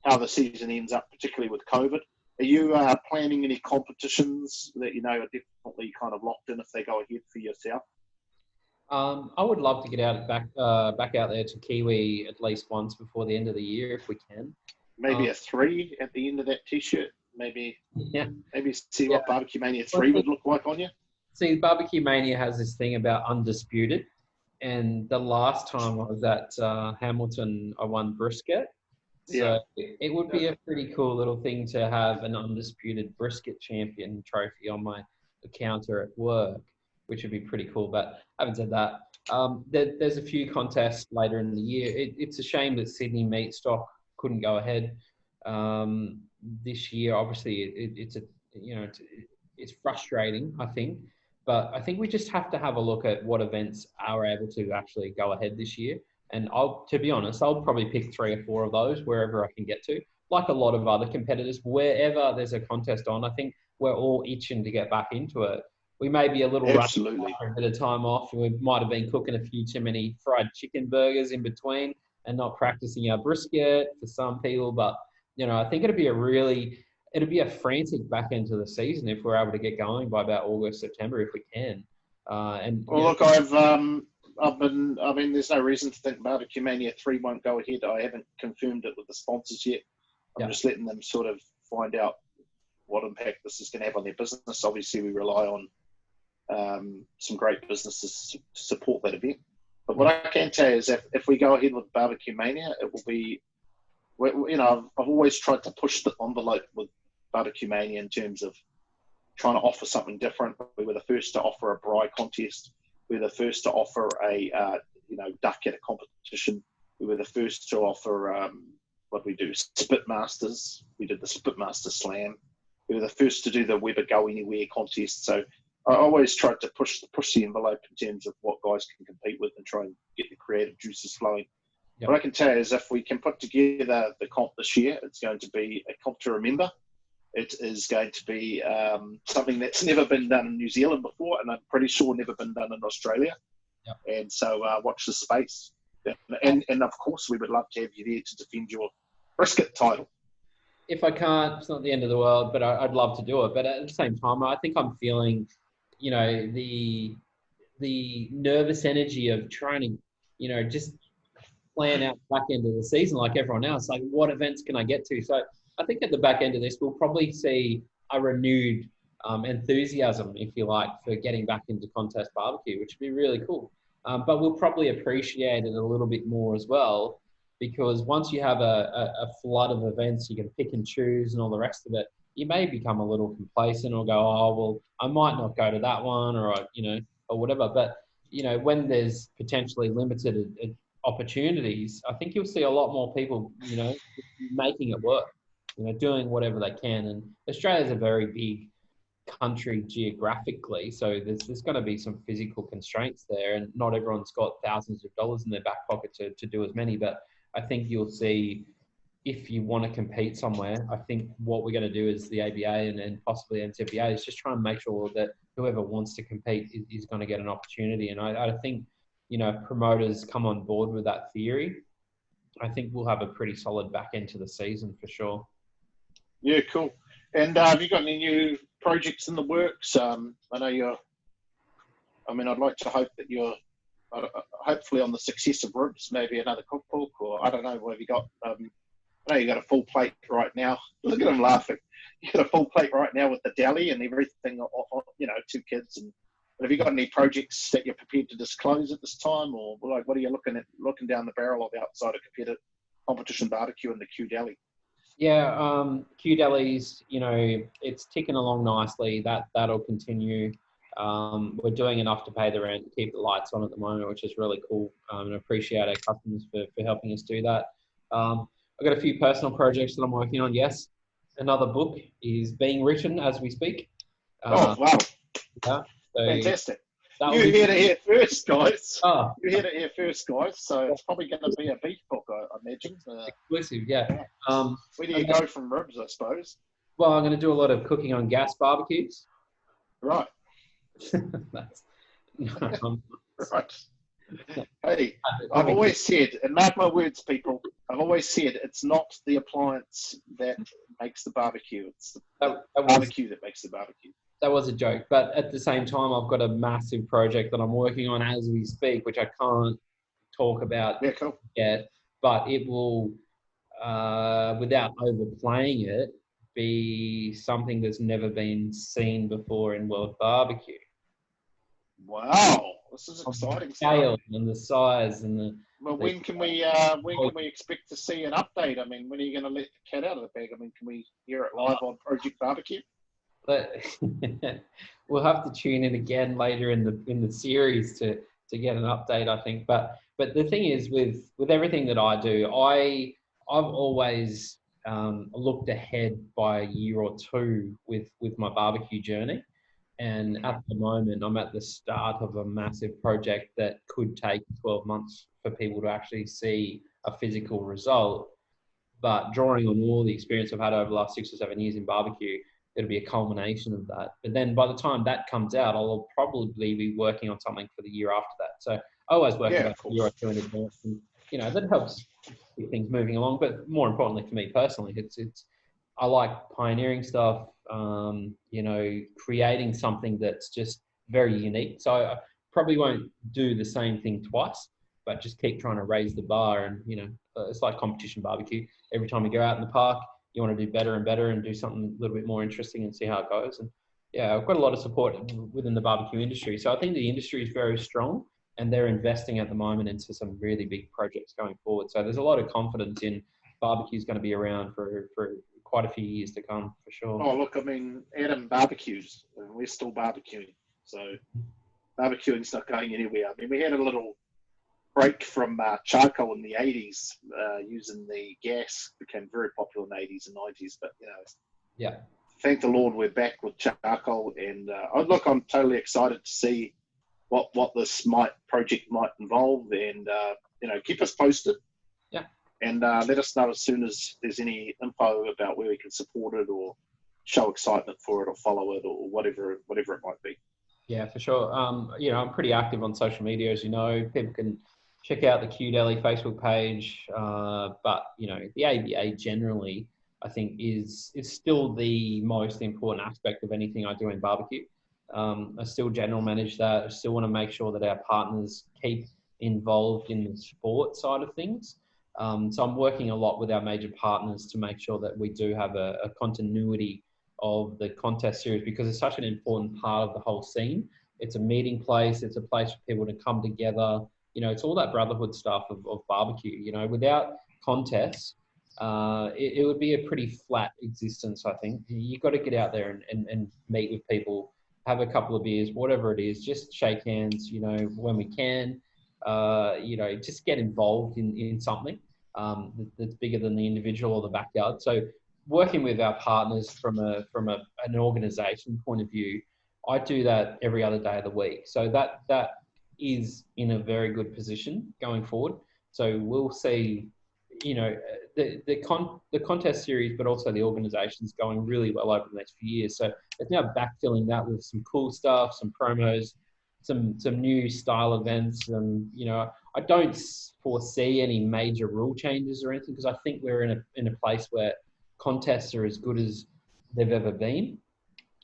how the season ends up, particularly with COVID. Are you planning any competitions that you know are definitely kind of locked in if they go ahead for yourself? I would love to get back out there to Kiwi at least once before the end of the year if we can. Maybe a 3 at the end of that T-shirt. Maybe see what Barbecue Mania 3 would look like on you. See, Barbecue Mania has this thing about undisputed, and the last time I was at Hamilton, I won brisket. So it would be a pretty cool little thing to have an undisputed brisket champion trophy on my counter at work, which would be pretty cool. But having said that, there's a few contests later in the year. It's a shame that Sydney Meat Stock couldn't go ahead this year. Obviously, it's frustrating, I think. But I think we just have to have a look at what events are able to actually go ahead this year. And to be honest, I'll probably pick 3 or 4 of those wherever I can get to. Like a lot of other competitors, wherever there's a contest on, I think we're all itching to get back into it. We may be a little rusty after a bit of time off, and we might have been cooking a few too many fried chicken burgers in between and not practicing our brisket for some people. But, you know, I think it'd be a frantic back end to the season if we're able to get going by about August, September, if we can. Look, I mean, there's no reason to think Barbecue Mania 3 won't go ahead. I haven't confirmed it with the sponsors yet. I'm just letting them sort of find out what impact this is going to have on their business. Obviously, we rely on some great businesses to support that event. But what I can tell you is if we go ahead with Barbecue Mania, it will be, you know, I've always tried to push the envelope with Barbecue Mania in terms of trying to offer something different. We were the first to offer a braai contest. We were the first to offer a duck at a competition. We were the first to offer what we do, Spit Masters. We did the Spit Master Slam. We were the first to do the Weber Go Anywhere contest. So I always tried to push the envelope in terms of what guys can compete with and try and get the creative juices flowing. Yep. What I can tell you is if we can put together the comp this year, it's going to be a comp to remember. It is going to be something that's never been done in New Zealand before, and I'm pretty sure never been done in Australia. Yep. And so watch the space. And of course, we would love to have you there to defend your brisket title. If I can't, it's not the end of the world, but I'd love to do it. But at the same time, I think I'm feeling, the nervous energy of trying to, just plan out the back end of the season like everyone else. Like, what events can I get to? So I think at the back end of this, we'll probably see a renewed enthusiasm, if you like, for getting back into contest barbecue, which would be really cool. But we'll probably appreciate it a little bit more as well, because once you have a flood of events, you can pick and choose and all the rest of it, you may become a little complacent or go, oh, well, I might not go to that one or whatever. But, when there's potentially limited opportunities, I think you'll see a lot more people, making it work, doing whatever they can. And Australia's a very big country geographically, so there's going to be some physical constraints there, and not everyone's got thousands of dollars in their back pocket to do as many. But I think you'll see, if you want to compete somewhere, I think what we're going to do is the ABA and possibly NCBA is just try and make sure that whoever wants to compete is going to get an opportunity. And I think, if promoters come on board with that theory, I think we'll have a pretty solid back end to the season for sure. Yeah, cool. And have you got any new projects in the works? I know I'd like to hope that you're hopefully on the success of ribs, maybe another cookbook, or I don't know, what have you got? I know you got a full plate right now. Look at him laughing. You got a full plate right now with the deli and everything, 2 kids. But have you got any projects that you're prepared to disclose at this time, or like what are you looking down the barrel of outside of competition barbecue and the Q Deli? Yeah, Q Delis, it's ticking along nicely. That'll continue. We're doing enough to pay the rent, to keep the lights on at the moment, which is really cool. And I appreciate our customers for helping us do that. I've got a few personal projects that I'm working on. Yes, another book is being written as we speak. Oh, wow. Yeah, so fantastic. You heard it here first, guys. Oh. You heard it here first, guys. So it's probably going to be a beef book, I imagine. Exclusive, yeah. Where do you go from ribs, I suppose? Well, I'm going to do a lot of cooking on gas barbecues. Right. Right. Hey, I've always said, and mark my words, people, I've always said it's not the appliance that makes the barbecue. It's the barbecue that makes the barbecue. That was a joke. But at the same time, I've got a massive project that I'm working on as we speak, which I can't talk about yet. But it will, without overplaying it, be something that's never been seen before in World Barbecue. Wow, this is exciting. Scale and the size and the. Well, when can we expect to see an update? I mean, when are you going to let the cat out of the bag? I mean, can we hear it live on Project Barbecue? But we'll have to tune in again later in the series to get an update, I think. But the thing is, with everything that I do, I've always looked ahead by a year or two with my barbecue journey. And at the moment, I'm at the start of a massive project that could take 12 months for people to actually see a physical result. But drawing on all the experience I've had over the last 6 or 7 years in barbecue, it'll be a culmination of that. But then by the time that comes out, I'll probably be working on something for the year after that. So I always work about a year or two in advance, and that helps keep things moving along. But more importantly for me personally, it's I like pioneering stuff, creating something that's just very unique. So I probably won't do the same thing twice, but just keep trying to raise the bar. And it's like competition barbecue. Every time you go out in the park, you want to do better and better and do something a little bit more interesting and see how it goes. And yeah, I've got a lot of support within the barbecue industry. So I think the industry is very strong, and they're investing at the moment into some really big projects going forward. So there's a lot of confidence in barbecue is going to be around for quite a few years to come for sure. Oh, look, I mean, Adam barbecues, and we're still barbecuing. So barbecuing's not going anywhere. I mean, we had a little break from charcoal in the 80s, using the gas became very popular in the 80s and 90s. But, Yeah. thank the Lord we're back with charcoal. And look, I'm totally excited to see what this project might involve. And, keep us posted. Yeah. And let us know as soon as there's any info about where we can support it or show excitement for it or follow it or whatever it might be. Yeah, for sure. I'm pretty active on social media, as you know. People can check out the Q Deli Facebook page, but the ABA generally, I think, is still the most important aspect of anything I do in barbecue. I still general manage that. I still want to make sure that our partners keep involved in the sport side of things. So I'm working a lot with our major partners to make sure that we do have a continuity of the contest series, because it's such an important part of the whole scene. It's a meeting place. It's a place for people to come together. It's all that brotherhood stuff of barbecue. Without contests, it would be a pretty flat existence, I think. You've got to get out there and meet with people, have a couple of beers, whatever it is, just shake hands, when we can, just get involved in something that's bigger than the individual or the backyard. So working with our partners from an organisation point of view, I do that every other day of the week. So that is in a very good position going forward. So we'll see, the contest series, but also the organisations going really well over the next few years. So it's now backfilling that with some cool stuff, some promos, some new style events. I don't foresee any major rule changes or anything, because I think we're in a place where contests are as good as they've ever been.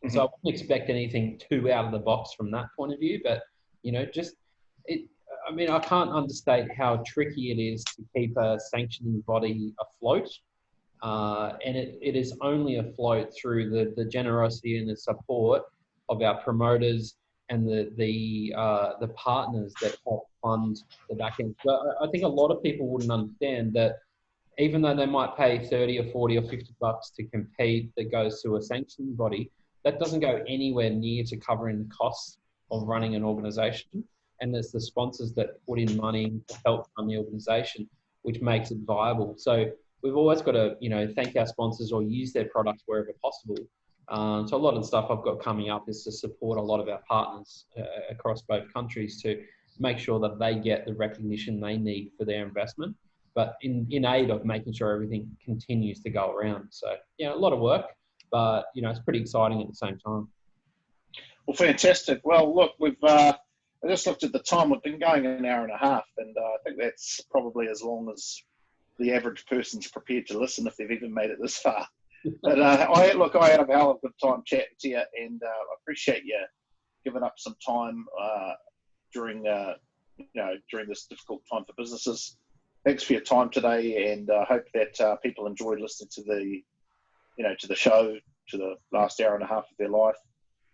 Mm-hmm. So I wouldn't expect anything too out of the box from that point of view. But, I can't understate how tricky it is to keep a sanctioning body afloat. And it is only afloat through the generosity and the support of our promoters and the partners that help fund the back end. But I think a lot of people wouldn't understand that even though they might pay 30 or 40 or 50 bucks to compete that goes to a sanctioning body, that doesn't go anywhere near to covering the costs of running an organisation. And it's the sponsors that put in money to help run the organisation, which makes it viable. So we've always got to, thank our sponsors or use their products wherever possible. So a lot of the stuff I've got coming up is to support a lot of our partners across both countries to make sure that they get the recognition they need for their investment, but in aid of making sure everything continues to go around. So, a lot of work, but, it's pretty exciting at the same time. Well, fantastic. Well, look, I just looked at the time. We've been going an hour and a half, and I think that's probably as long as the average person's prepared to listen if they've even made it this far. But I had a hell of a good time chatting to you, and I appreciate you giving up some time during this difficult time for businesses. Thanks for your time today, and I hope that people enjoyed listening to the show, to the last hour and a half of their life.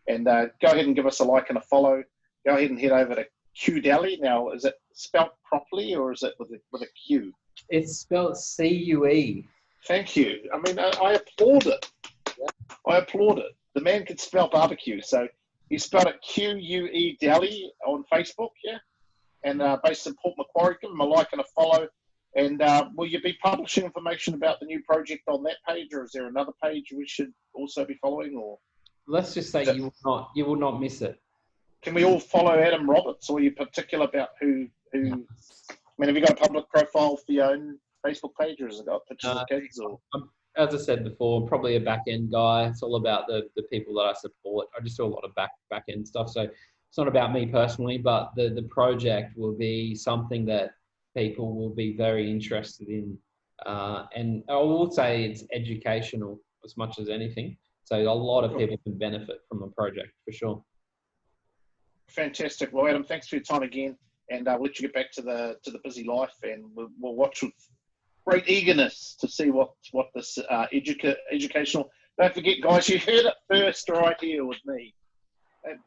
And go ahead and give us a like and a follow. Go ahead and head over to Q Deli. Now, is it spelt properly or is it with a Q? It's spelled C-U-E. Thank you. I mean, I applaud it. Yeah. I applaud it. The man can spell barbecue. So he spelled it Q-U-E Deli on Facebook, yeah? And based in Port Macquarie. Give him a like and a follow. And will you be publishing information about the new project on that page, or is there another page we should also be following? Or let's just say you will not miss it. Can we all follow Adam Roberts, or are you particular about who? I mean, have you got a public profile for your own Facebook page, or has it got pictures of kids? Or as I said before, I'm probably a back end guy. It's all about the people that I support. I just do a lot of back end stuff. So it's not about me personally, but the project will be something that people will be very interested in. And I will say it's educational as much as anything. So a lot of people can benefit from the project for sure. Fantastic. Well, Adam, thanks for your time again, and I'll let you get back to the busy life, and we'll watch with great eagerness to see what this educational. Don't forget, guys, you heard it first right here with me.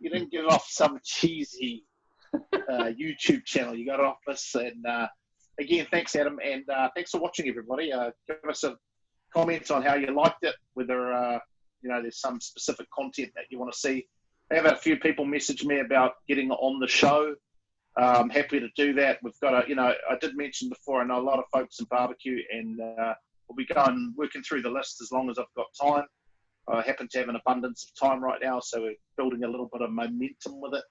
You didn't get it off some cheesy YouTube channel. You got it off this. And again, thanks, Adam, and thanks for watching, everybody. Give us a comments on how you liked it, whether there's some specific content that you want to see. I have had a few people message me about getting on the show. I'm happy to do that. We've got I did mention before, I know a lot of folks in barbecue, and we'll be working through the list as long as I've got time. I happen to have an abundance of time right now, so we're building a little bit of momentum with it.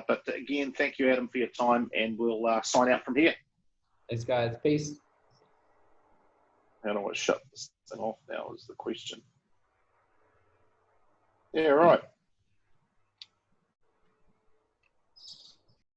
But again, thank you, Adam, for your time, and we'll sign out from here. Thanks, guys. Peace. How do I shut this thing off now is the question. Yeah, right.